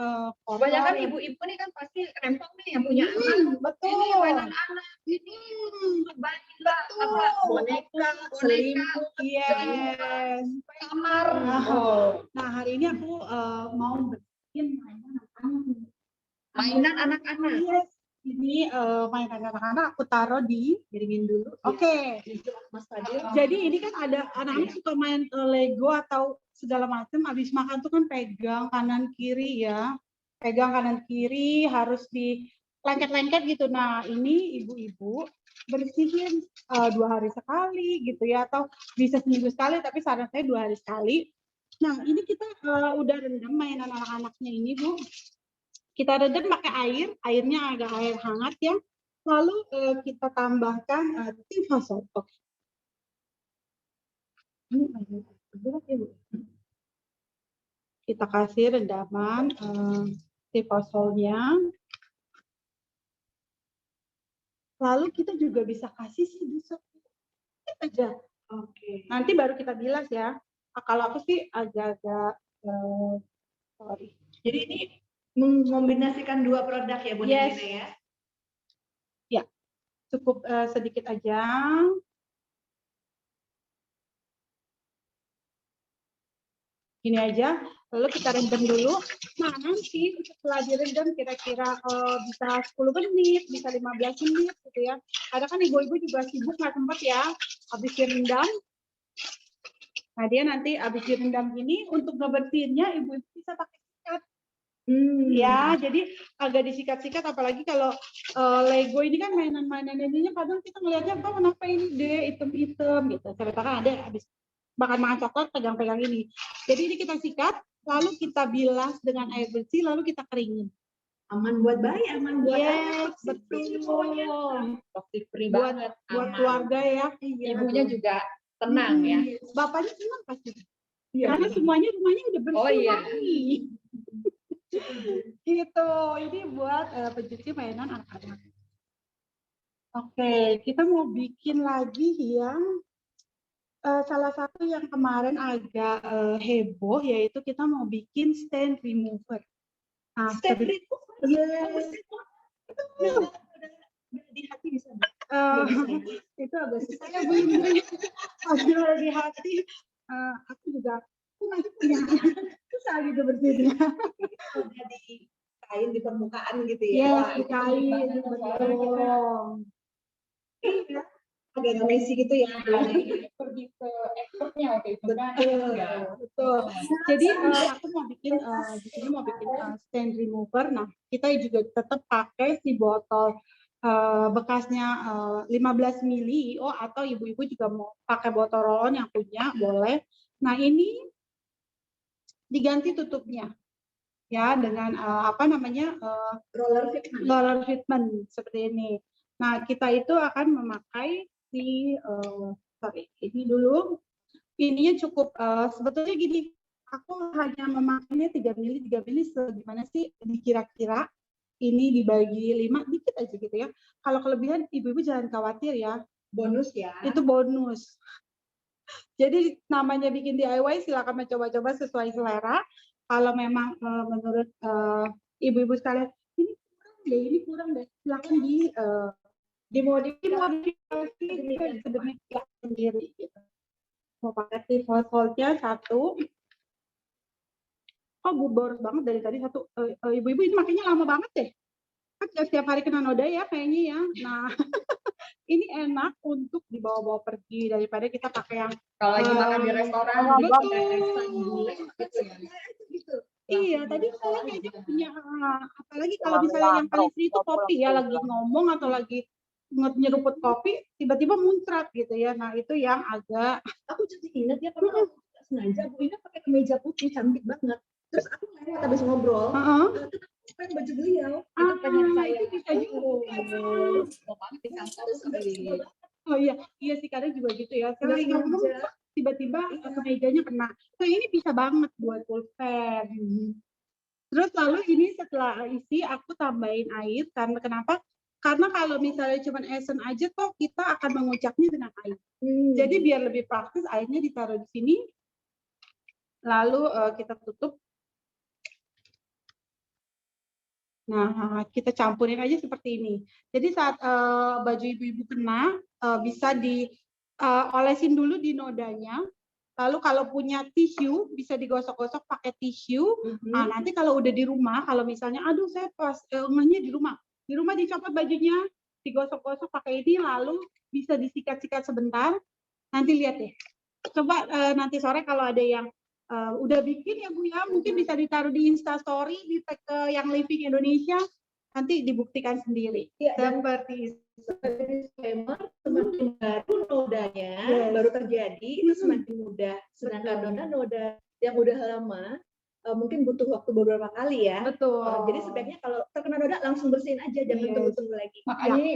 kebanyakan ibu-ibu nih kan pasti rempong nih yang punya anak. Betul. Ini mainan anak, ini banyak apa boneka, selimut, yes, kamar. Nah, hari ini aku mau bikin mainan anak-anak. Yes. Ini mainan anak-anak aku taruh di piringin dulu. Oke. Mas Fadil. Jadi ini kan ada anak-anak suka main Lego atau segala macam, habis makan tuh kan pegang kanan kiri ya. Pegang kanan kiri harus di lengket-lengket gitu. Nah, ini ibu-ibu bersihin 2 hari sekali gitu ya, atau bisa seminggu sekali, tapi saran saya 2 hari sekali. Nah, ini kita udah rendam mainan anak-anaknya ini Bu. Kita rendam pakai air, airnya agak air hangat ya. Lalu kita tambahkan tifosol. Oke. Ini agak berat ya, Bu. Kita kasih rendaman tifosolnya. Lalu kita juga bisa kasih sedikit aja. Oke. Nanti baru kita bilas ya. Kalau aku sih agak-agak sorry. Jadi ini mengombinasikan dua produk ya, Bu Yes. Nina ya? Ya, cukup sedikit aja. Ini aja, lalu kita rendam dulu. Nah, nanti setelah direndam kira-kira bisa 10 menit, bisa 15 menit gitu ya. Ada kan ibu-ibu juga sibuk nggak sempat ya, habis direndam. Nah, dia nanti habis direndam ini, untuk ngebersihinnya ibu-ibu bisa pakai sikat. Ya, jadi agak disikat-sikat, apalagi kalau Lego ini kan mainan-mainan ininya kadang kita ngelihatnya, apa kenapa ini deh item-item gitu. Ternyata kan ada habis makan coklat pegang-pegang ini. Jadi ini kita sikat, lalu kita bilas dengan air bersih, lalu kita keringin. Aman buat bayi, aman buat anak. Betul. Toxic free Buat banget. buat aman. keluarga ya. Ibunya juga tenang ya. Bapaknya tenang pasti. Iya, Karena semuanya rumahnya udah bersih. Oh, iya. Mami. Gitu. Ini buat pencuci mainan anak-anak. Oke, kita mau bikin lagi yang salah satu yang kemarin agak heboh, yaitu kita mau bikin stand remover. Nah, Stand remover? Yes. Di hati bisa. Itu agak susah ya, Bu. Padahal di hati, aku juga masih punya susah gitu bersihnya. Udah di kain di permukaan gitu Ya, ya. di kain, betul. Iya. Agak messy gitu ya. Pergi ke expertnya waktu itu kan. Betul. Jadi aku mau bikin di sini mau bikin stand remover. Nah, kita juga tetap pakai si botol bekasnya 15 ml IO, atau ibu-ibu juga mau pakai botol roll-on yang punya boleh. Nah, ini diganti tutupnya ya dengan apa namanya roller fitment seperti ini. Nah, kita itu akan memakai si sorry, ini dulu. Ininya cukup sebetulnya gini, aku hanya memakainya 3 mili segimana sih dikira-kira. Ini dibagi 5 dikit aja gitu ya. Kalau kelebihan ibu-ibu jangan khawatir ya. Bonus ya. Itu bonus. Jadi namanya bikin DIY, silakan mencoba-coba sesuai selera. Kalau memang menurut ibu-ibu sekalian ini kurang deh, silakan dimodifikasi sedemikian sendiri gitu. Mau pakai tifosolnya 1. Oh, boros banget dari tadi 1. Ibu-ibu ini makanya lama banget deh. Kan setiap hari kena noda ya kayaknya ya. Nah, ini enak untuk dibawa-bawa pergi daripada kita pakai yang Kalau lagi makan di restoran, Gitu. Iya, tadi saya kayaknya punya, apalagi kalau misalnya yang paling sering itu kopi ya, lagi ngomong atau lagi nyeruput kopi, tiba-tiba muncrat gitu ya. Nah, itu yang agak. Aku jadi ingat ya, karena aku sengaja Bu Ina pakai kemeja putih cantik banget. Terus aku lewat habis ngobrol, pakai baju beliau. Itu pengen saya. Itu bisa juga. Oh iya, iya sih kadang juga gitu ya. Saya lagi ngomong tiba-tiba kemejanya kena. Nah, ini bisa banget buat pulpen. Terus lalu ini setelah isi aku tambahin air, karena kenapa? Karena kalau misalnya cuma esen aja toh kita akan mengucapnya dengan air. Jadi biar lebih praktis, airnya ditaruh di sini. Lalu kita tutup. Nah, kita campurin aja seperti ini. Jadi saat baju ibu-ibu kena, bisa diolesin dulu di nodanya. Lalu kalau punya tisu, bisa digosok-gosok pakai tisu. Nah, nanti kalau udah di rumah, kalau misalnya, aduh saya pas ngehnya di rumah dicopot bajunya, digosok-gosok pakai ini, lalu bisa disikat-sikat sebentar. Nanti lihat deh. Coba nanti sore kalau ada yang udah bikin ya Bu ya, mungkin bisa ditaruh di Instastory, di tag yang Living Indonesia, nanti dibuktikan sendiri. Ya, seperti disclaimer, semakin baru nodanya baru terjadi, itu semakin mudah. Sedangkan noda yang udah lama mungkin butuh waktu beberapa kali ya. Betul. Jadi sebaiknya kalau terkena noda langsung bersihin aja, jangan Yes. tunggu-tunggu lagi. Makanya ini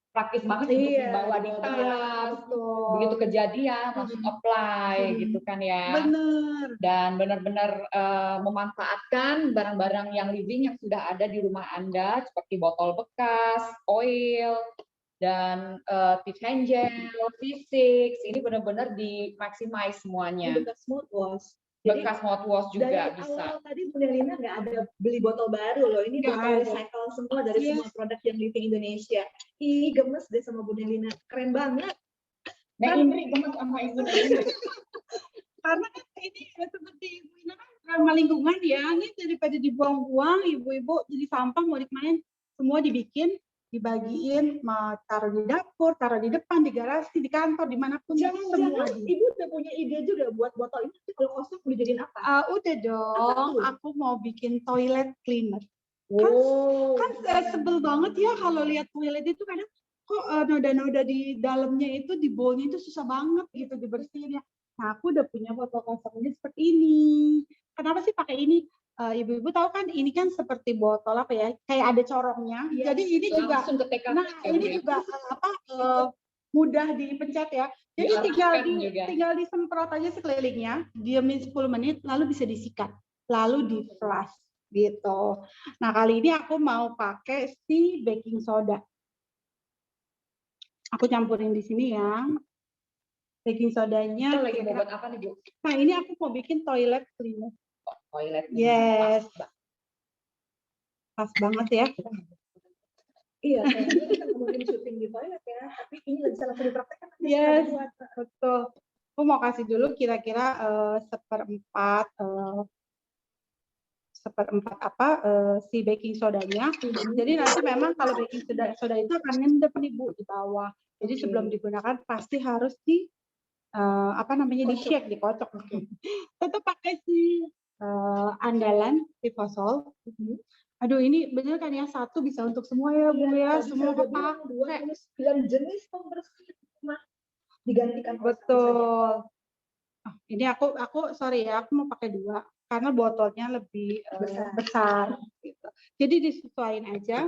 praktis banget untuk Iya, dibawa di dibawa tas. Betul. Begitu kejadian langsung apply gitu kan ya. Bener. Dan benar-benar memanfaatkan barang-barang yang living yang sudah ada di rumah Anda seperti botol bekas, oil, dan tip hand gel, V6. Ini benar-benar di-maximize semuanya. Bekas mouthwash. Jadi Bekas mouthwash juga dari bisa. awal tadi Bu Nelina nggak ada beli botol baru loh. Ini Nggak botol ada. recycle semua dari Yes. semua produk yang Living Indonesia. Ih, gemes deh sama Bu Nelina. Keren banget. Nek Indri gemes sama Ibu Indri. Karena kan ini ya, seperti Ibu Ina kan ramah lingkungan ya, ini daripada dibuang-buang, ibu-ibu jadi sampah mau dimain, semua dibikin, dibagiin, mau taruh di dapur, taruh di depan, di garasi, di kantor, dimanapun, semua Jangan-jangan di. Ibu udah punya ide juga buat botol ini nanti kalau kosong mau dijadiin apa? Udah dong, tuh? aku mau bikin toilet cleaner. Wow. Kan sebel banget ya kalau lihat toilet itu kadang kok noda-noda di dalamnya itu, di bawahnya itu susah banget gitu dibersihin ya. Nah, aku udah punya botol kosongnya seperti ini. Kenapa sih pakai ini? Ibu-ibu tahu kan ini kan seperti botol apa ya? Kayak ada corongnya. Yes, Jadi ini juga Langsung ke TKP. nah, ini juga mudah dipencet ya. Jadi tinggal disemprot aja sekelilingnya, diamin 10 menit lalu bisa disikat. Lalu di flush gitu. Nah, kali ini aku mau pakai si baking soda. Aku campurin di sini ya. Baking sodanya. Kita lagi mau buat apa nih, Bu? Nah, ini aku mau bikin toilet cleaner. Toilet. Yes. Pas banget ya. Iya, kayaknya kita ngomongin syuting di toilet ya, tapi ini nggak bisa langsung dipraktekkan. Yes, betul. Aku mau kasih dulu kira-kira seperempat si baking sodanya. Jadi nanti memang kalau baking soda itu akan ngendep nih Bu di bawah. Jadi sebelum digunakan pasti harus di di shake, dikocok. Tetap pakai si andalan Vivasol. Aduh, ini bener kan ya, satu bisa untuk semua ya Bu ya, semua apa? 29 jenis pembersih rumah digantikan. Betul. Ini aku sorry ya, aku mau pakai 2 karena botolnya lebih besar gitu. Jadi disesuaikan aja.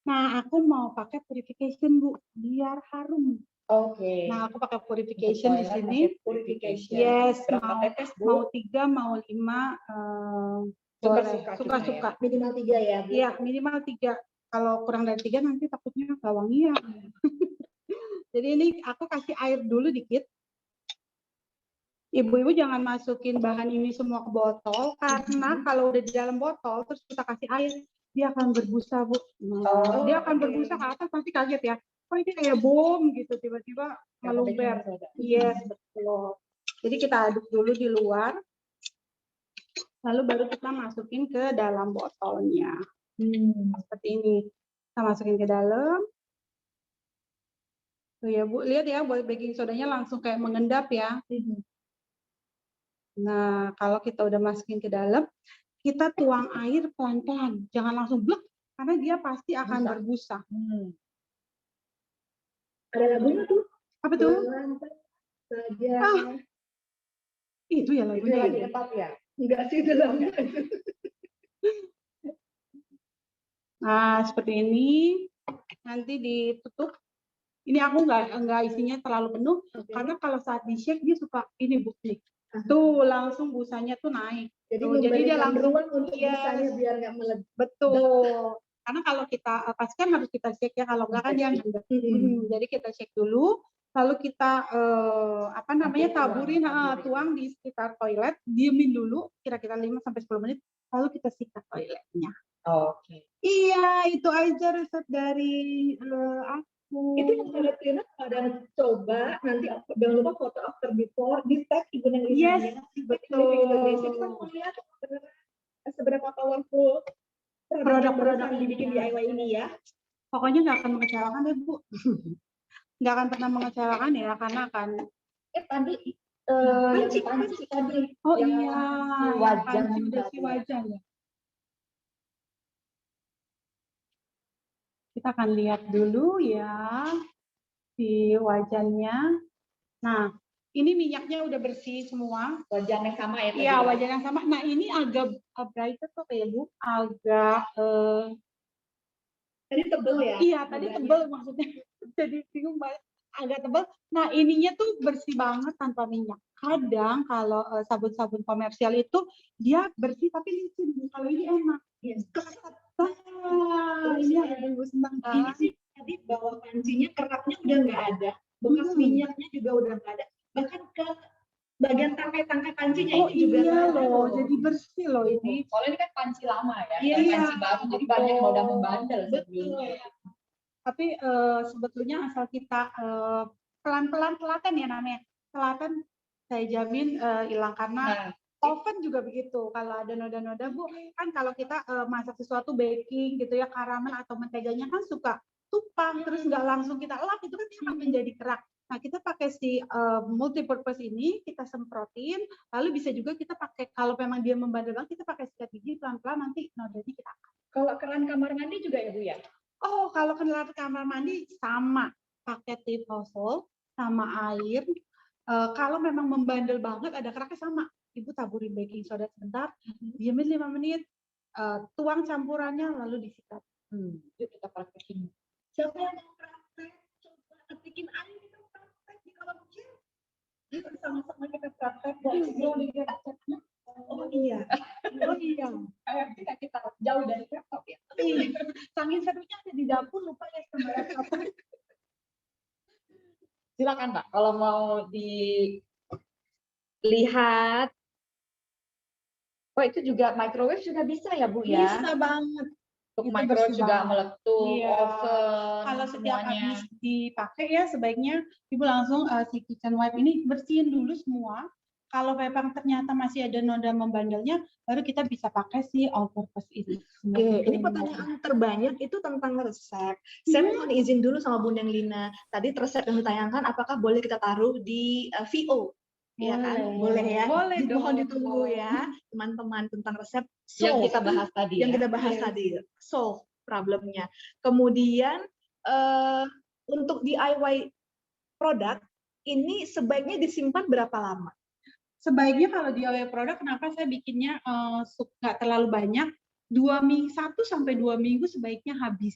Nah, aku mau pakai purification Bu, biar harum. Oke. Nah, aku pakai purification di sini. Purification. Yes, Berapa tetes, Bu? mau 3, mau 5, suka-suka. Minimal 3 ya, Bu? Iya, minimal 3. Kalau kurang dari 3 nanti takutnya nggak wangi ya. Jadi ini aku kasih air dulu dikit. Ibu-ibu jangan masukin bahan ini semua ke botol, karena kalau udah di dalam botol, terus kita kasih air, dia akan berbusa, Bu. Nah, dia akan berbusa ke atas, pasti kaget ya. Oh, ini kayak bom gitu, tiba-tiba meluber. Yes, betul. Jadi kita aduk dulu di luar, lalu baru kita masukin ke dalam botolnya. Seperti ini. Kita masukin ke dalam. Tuh ya, Bu. Lihat ya, baking sodanya langsung kayak mengendap ya. Nah, kalau kita udah masukin ke dalam, kita tuang air pelan-pelan. Jangan langsung blek, karena dia pasti akan berbusa. Ada lagunya tuh. Apa tuh? Saja. Itu ya lagunya. Itu lagu ya? Enggak sih, itu lagunya. Nah, seperti ini. Nanti ditutup. Ini aku nggak isinya terlalu penuh, karena kalau saat di-shake dia suka ini bukti. Tuh langsung busanya tuh naik. Jadi dia langsung ruang untuk busanya biar nggak meledak. Betul. Karena kalau kita pasti kan harus kita shake ya, kalau nggak kan dia ngendap. Jadi kita shake dulu, lalu kita taburin, tuang di sekitar toilet, diemin dulu kira-kira 5 sampai 10 menit, lalu kita sikat toiletnya. Oke. Iya, itu aja resep dari aku. Itu yang toilet cleaner kadang coba, nanti jangan lupa foto after before, di tag Ibu Nelina. Yes, betul. Indonesia itu kan melihat seberapa powerful produk-produk yang dibikin DIY ini ya. Pokoknya nggak akan mengecewakan ya, Bu. Nggak akan pernah mengecewakan ya, karena akan tadi panci tadi. Oh iya, wajan udah si wajan ya. Kita akan lihat dulu ya si wajannya. Nah, Ini minyaknya udah bersih semua. Wajan yang sama ya tadi. Iya, wajan yang sama. Nah, ini agak brighter tuh kayak Bu, agak Tadi tebel ya? iya, tadi tebel maksudnya. Jadi bingung banget. Agak tebel. Nah, ininya tuh bersih banget tanpa minyak. Kadang kalau sabun-sabun komersial itu dia bersih tapi licin. Kalau ini enak. Yes. Ini yang gue senang Ini banget. sih tadi bawah pancinya keraknya udah nggak ada, bekas minyaknya juga udah nggak ada, bahkan ke bagian tangkai-tangkai pancinya Oh ini juga iya nggak ada loh, jadi bersih loh ini. Soalnya ini kan panci lama ya, Iya, dan panci baru, jadi banyak betul. noda membandel Betul. sebelumnya. Tapi sebetulnya asal kita pelan-pelan telaten ya namanya. Telaten saya jamin hilang karena Nah, oven juga begitu. Kalau ada noda-noda Bu, kan kalau kita masak sesuatu baking gitu ya, karamel atau menteganya kan suka tumpah terus nggak langsung kita elak itu kan dia akan menjadi kerak. Nah, kita pakai si multipurpose ini, kita semprotin, lalu bisa juga kita pakai kalau memang dia membandel banget, kita pakai sikat gigi pelan-pelan nanti nodanya kita angkat. Kalau keran kamar mandi juga ya Bu ya? Oh, kalau keran kamar mandi sama, pakai tip household sama air. Kalau memang membandel banget ada keraknya sama, Ibu taburin baking soda sebentar, diamin 5 menit, tuang campurannya lalu disikat. yuk kita praktekin. Siapa yang mau praktek? Coba ketikin air kita praktek di kamar kecil. Sama-sama kita praktek buat lihat catnya. Oh iya. Oh iya. Kayaknya kita jauh dari laptop ya. Saking serunya ada di dapur lupa ya sama laptop. Silakan Pak, kalau mau dilihat. Oh itu juga microwave juga bisa ya Bu ya? Bisa banget. Untuk Itu microwave bersih juga banget. meletup, Iya. oven, Kalau setiap semuanya. habis dipakai ya sebaiknya Ibu langsung si kitchen wipe ini bersihin dulu semua. Kalau memang ternyata masih ada noda membandelnya, baru kita bisa pakai si all purpose ini. Oke, ini pertanyaan terbanyak itu tentang resep. Saya mohon izin dulu sama Bunda Lina. Tadi resep yang ditayangkan apakah boleh kita taruh di VO? Ya kan? Boleh ya. Boleh Mohon dong. ditunggu ya, teman-teman, tentang resep Yang solve. kita bahas tadi Yang ya. kita bahas tadi, solve problemnya. Kemudian untuk DIY produk ini sebaiknya disimpan berapa lama? Sebaiknya kalau DIY produk, kenapa saya bikinnya nggak terlalu banyak, 1 sampai 2 minggu sebaiknya habis.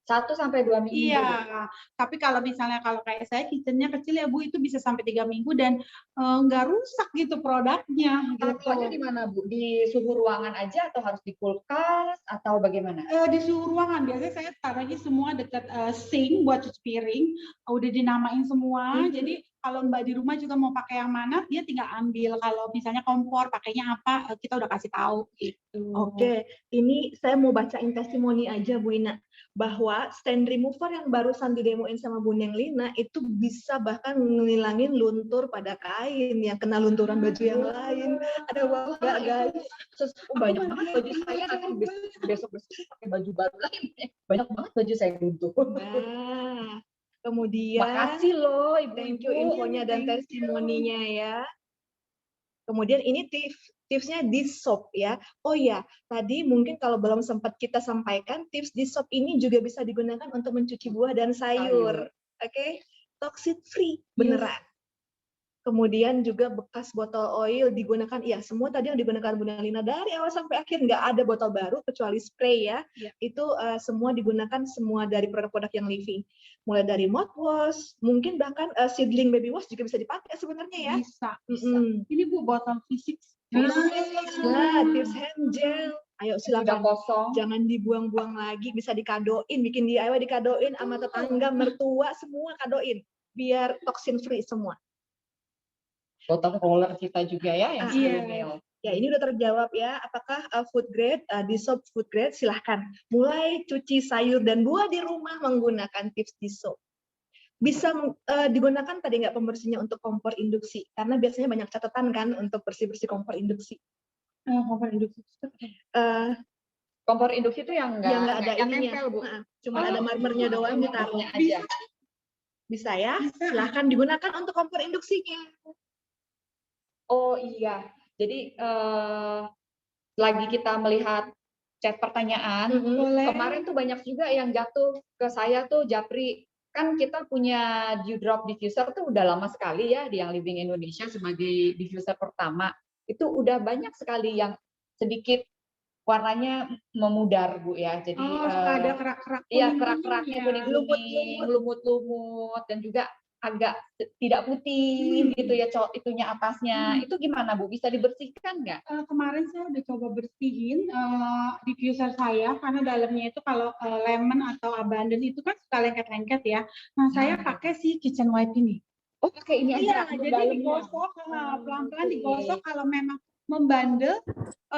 1 sampai 2 minggu. Iya, tapi kalau misalnya kalau kayak saya kitchennya kecil ya Bu, itu bisa sampai 3 minggu dan nggak rusak gitu produknya. Taruhnya di mana Bu? Di suhu ruangan aja atau harus di kulkas atau bagaimana? Di suhu ruangan biasanya saya taruhnya semua dekat sink buat cuci piring, udah dinamain semua. Jadi kalau Mbak di rumah juga mau pakai yang mana, dia tinggal ambil. Kalau misalnya kompor pakainya apa, kita udah kasih tahu gitu. Oke, ini saya mau bacain testimoni aja Bu Ina, bahwa stand remover yang barusan didemoin sama Bu Neng Lina itu bisa bahkan ngilangin luntur pada kain yang kena lunturan baju yang lain. Ada wow nggak guys? Terus, banyak banget baju saya nanti besok pakai baju baru lain. Banyak banget baju saya runtuh. Nah, kemudian Makasih loh Ibu. thank you infonya dan testimoninya ya. Kemudian ini tipsnya dish soap ya. Oh ya, tadi mungkin kalau belum sempat kita sampaikan, tips dish soap ini juga bisa digunakan untuk mencuci buah dan sayur. Oke, toxic free beneran. Kemudian juga bekas botol oil digunakan, ya semua tadi yang digunakan Bunda Lina dari awal sampai akhir nggak ada botol baru kecuali spray ya. Itu semua digunakan semua dari produk-produk yang living. Mulai dari mouthwash, mungkin bahkan seedling baby wash juga bisa dipakai sebenarnya ya. Bisa. Ini Bu botol fisik. Nah, tips hand gel. Ayo silakan. Kosong. Jangan dibuang-buang lagi, bisa dikadoin, bikin DIY dikadoin sama tetangga, mertua semua kadoin. Biar toxin free semua. Botol roller kita juga ya yang steril. Ya, ini udah terjawab ya. Apakah food grade, dish soap food grade? Silahkan. Mulai cuci sayur dan buah di rumah menggunakan tips dish soap. Bisa digunakan tadi nggak pembersihnya untuk kompor induksi? Karena biasanya banyak catatan kan untuk bersih-bersih kompor induksi. Kompor induksi. Kompor induksi itu yang nggak ada ininya. nempel, Bu. Cuma ada marmernya doang ditaruh aja. Bisa ya? Silahkan digunakan untuk kompor induksinya. Oh iya, jadi lagi kita melihat chat pertanyaan, kemarin tuh banyak juga yang jatuh ke saya tuh Japri, kan kita punya dew drop diffuser tuh udah lama sekali ya di Young Living Indonesia sebagai diffuser pertama. Itu udah banyak sekali yang sedikit warnanya memudar Bu ya. Jadi suka ada kerak-kerak iya kuning-kuning kerak-keraknya ya. kuning-kuning, lumut-lumut dan juga agak tidak putih gitu ya itunya atasnya. Itu gimana Bu? Bisa dibersihkan nggak? Kemarin saya udah coba bersihin diffuser saya karena dalamnya itu kalau lemon atau abundant itu kan suka lengket-lengket ya. Nah, saya pakai si kitchen wipe ini. Oh, pakai ini Iya, aja. jadi digosok pelan-pelan digosok kalau memang membandel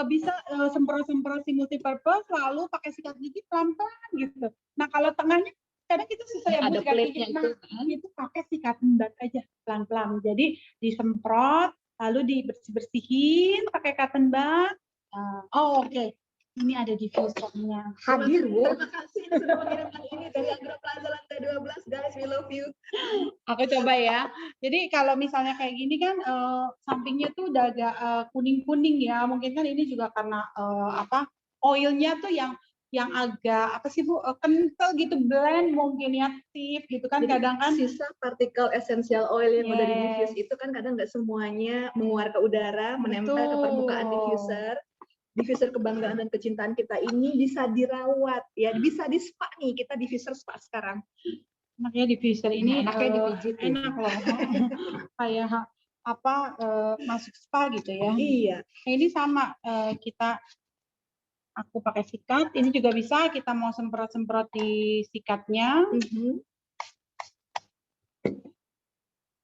bisa semprot-semprot si multipurpose lalu pakai sikat gigi pelan-pelan gitu. Nah, kalau tengahnya kadang kita susah ya ada sikat gigi. Nah, itu pakai sikat bat aja pelan-pelan. Jadi disemprot lalu dibersih-bersihin pakai cotton bud. Oke. Ini ada diffusernya. Hadir Bu. Terima kasih sudah mengirimkan ini dari Agroplaza lantai 12, guys, we love you. Aku coba ya. Jadi kalau misalnya kayak gini kan sampingnya tuh udah agak kuning-kuning ya. Mungkin kan ini juga karena oilnya tuh yang agak apa sih Bu kental gitu, blend mungkin ya, tip gitu kan. Jadi, kadang kan sisa partikel essential oil yang udah di diffuse itu kan kadang nggak semuanya menguar ke udara, menempel ke permukaan diffuser. Diffuser kebanggaan dan kecintaan kita ini bisa dirawat ya, bisa di spa nih, kita diffuser spa sekarang. Makanya diffuser ini enaknya dipijit enak loh. Kayak masuk spa gitu ya. Iya. Nah, ini sama aku pakai sikat, ini juga bisa kita mau semprot-semprot di sikatnya.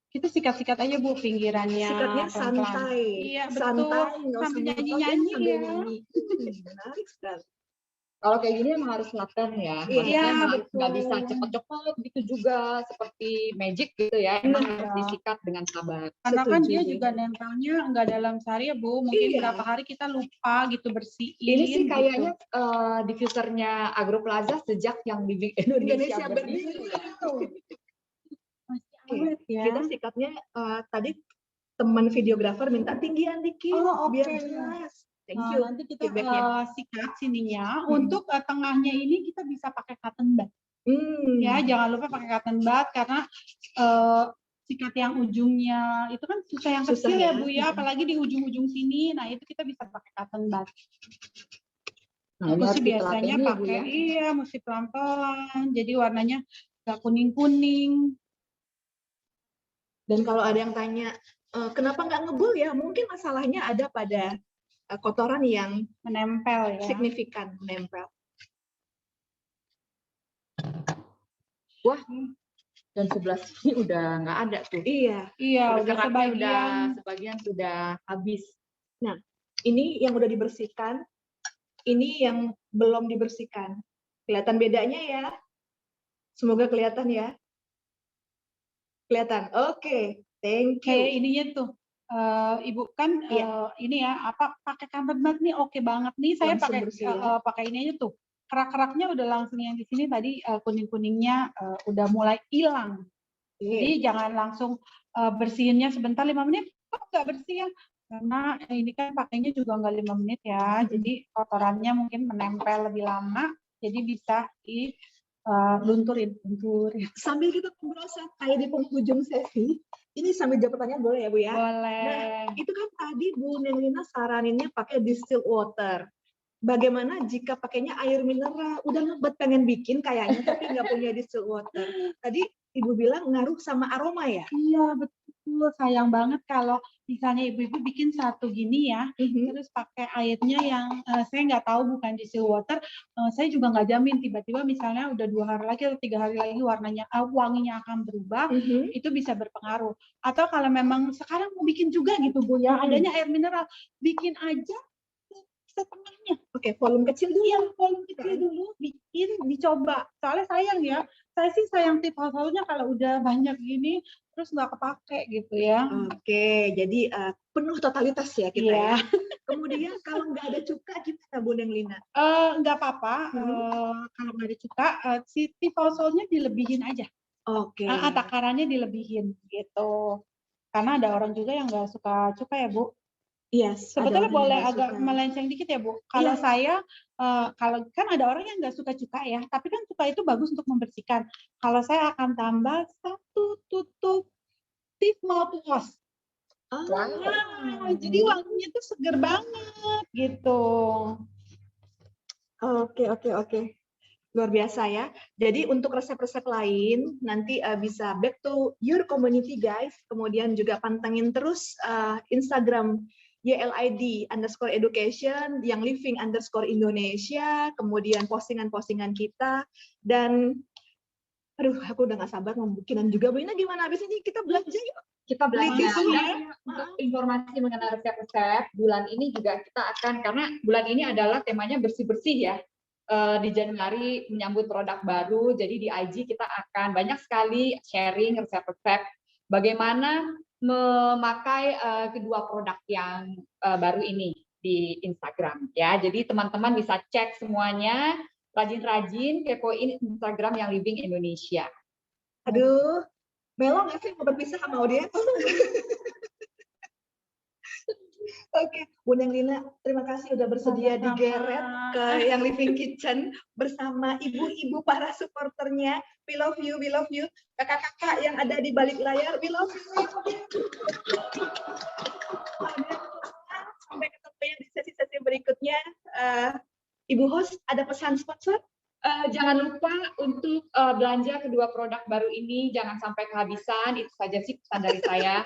Kita sikat-sikat aja Bu pinggirannya. Sikatnya santai. Iya, santai, betul. Sambil nyanyi-nyanyi ya. Menarik sekali. Kalau kayak gini emang harus laten ya. Iya, nggak bisa cepet-cepet gitu juga seperti magic gitu ya. Emang harus disikat dengan sabar. Karena kan dia juga nempelnya nggak dalam sehari ya Bu. Mungkin berapa hari kita lupa gitu bersihin. Ini sih gitu. kayaknya diffusernya Agroplaza sejak yang Living Indonesia berdiri. Ya. Kita sikatnya tadi teman videografer minta tinggian dikit biar jelas. Thank you. Nanti kita sikat sininya. Untuk tengahnya ini kita bisa pakai cotton bud. Ya, jangan lupa pakai cotton bud karena sikat yang ujungnya itu kan susah yang kecil ya Bu ya, apalagi di ujung-ujung sini. Nah, itu kita bisa pakai cotton bud. Nah, aku sih biasanya pakai mesti pelan-pelan. Jadi warnanya nggak kuning-kuning. Dan kalau ada yang tanya, kenapa nggak ngebul ya? Mungkin masalahnya ada pada kotoran yang menempel ya. Signifikan menempel. Wah, dan sebelah sini udah nggak ada tuh. Iya, udah sebagian sudah habis. Nah, ini yang udah dibersihkan, ini yang belum dibersihkan. Kelihatan bedanya ya? Semoga kelihatan ya. Kelihatan. Oke, thank you. Kayak ininya tuh. Ibu kan ini ya pakai cotton bud nih oke banget nih. Saya pakai ini aja tuh. Kerak-keraknya udah langsung yang di sini tadi kuning-kuningnya udah mulai hilang. Jadi jangan langsung bersihinnya sebentar 5 menit. Kok nggak bersih ya? Karena ini kan pakainya juga nggak 5 menit ya. Jadi kotorannya mungkin menempel lebih lama. Jadi bisa lunturin. Sambil kita ngobrol kayak di penghujung sesi, ini sambil jawab pertanyaan boleh ya Bu ya? Boleh. Nah, itu kan tadi Bu Nelina saraninnya pakai distilled water. Bagaimana jika pakainya air mineral? Udah ngebet pengen bikin kayaknya, tapi nggak punya distilled water. Tadi Ibu bilang ngaruh sama aroma ya? Iya, betul. Sayang banget kalau misalnya ibu-ibu bikin satu gini ya, terus pakai airnya yang saya nggak tahu bukan distilled water, saya juga nggak jamin tiba-tiba misalnya udah 2 hari lagi atau 3 hari lagi wanginya akan berubah, itu bisa berpengaruh. Atau kalau memang sekarang mau bikin juga gitu Bu ya, adanya air mineral, bikin aja setengahnya. Oke, volume kecil dulu. Iya, volume kecil dulu, bikin, dicoba. Soalnya sayang ya, saya sih sayang tip household-nya kalau udah banyak gini, terus nggak kepake gitu ya. Oke, jadi penuh totalitas ya kita ya. Kemudian kalau nggak ada cuka gimana Bu Nelina? Nggak apa-apa, kalau nggak ada cuka, si tip household-nya dilebihin aja. Oke. Takarannya dilebihin gitu. Karena ada orang juga yang nggak suka cuka ya Bu. Yes, ada Sebetulnya orang yang boleh nggak agak suka. melenceng dikit ya, Bu. Kalau Iya. saya, kalau kan ada orang yang nggak suka cuka ya, tapi kan cuka itu bagus untuk membersihkan. Kalau saya akan tambah 1 tutup tip mouthwash. Jadi wanginya tuh seger banget gitu. Oke. Luar biasa ya. Jadi untuk resep-resep lain nanti bisa back to your community guys. Kemudian juga pantengin terus Instagram YLID_education, yang living_Indonesia, kemudian postingan-postingan kita. Dan aduh, aku udah gak sabar mau bikinan juga. Bu Ina gimana? Abis ini kita belanja yuk. Kita Beli belanja. tisu ya. Dan untuk informasi mengenai resep-resep, bulan ini juga kita akan, karena bulan ini adalah temanya bersih-bersih ya. Di Januari menyambut produk baru, jadi di IG kita akan banyak sekali sharing resep-resep bagaimana memakai kedua produk yang baru ini di Instagram ya. Jadi teman-teman bisa cek semuanya, rajin-rajin kepoin Instagram yang Living Indonesia. Aduh, Melo nggak sih mau berpisah sama audiens? Oke, Bunda Lina, terima kasih udah bersedia Sama-sama. digeret ke yang Living Kitchen bersama ibu-ibu para supporternya. We love you. Kakak-kakak yang ada di balik layar, we love you. Sampai ketemu yang di sesi-sesi berikutnya. Ibu host, ada pesan sponsor? Jangan lupa untuk belanja kedua produk baru ini, jangan sampai kehabisan. Itu saja sih pesan dari saya.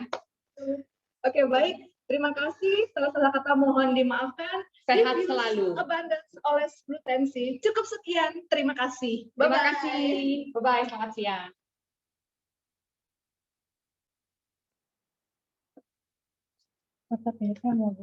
Oke, baik. Terima kasih. Salah-salah kata mohon dimaafkan. Sehat selalu. Abundance Oles Glutensi. Cukup sekian. Terima kasih. Terima kasih. Bye-bye. Selamat siang. Tetap ya, saya mau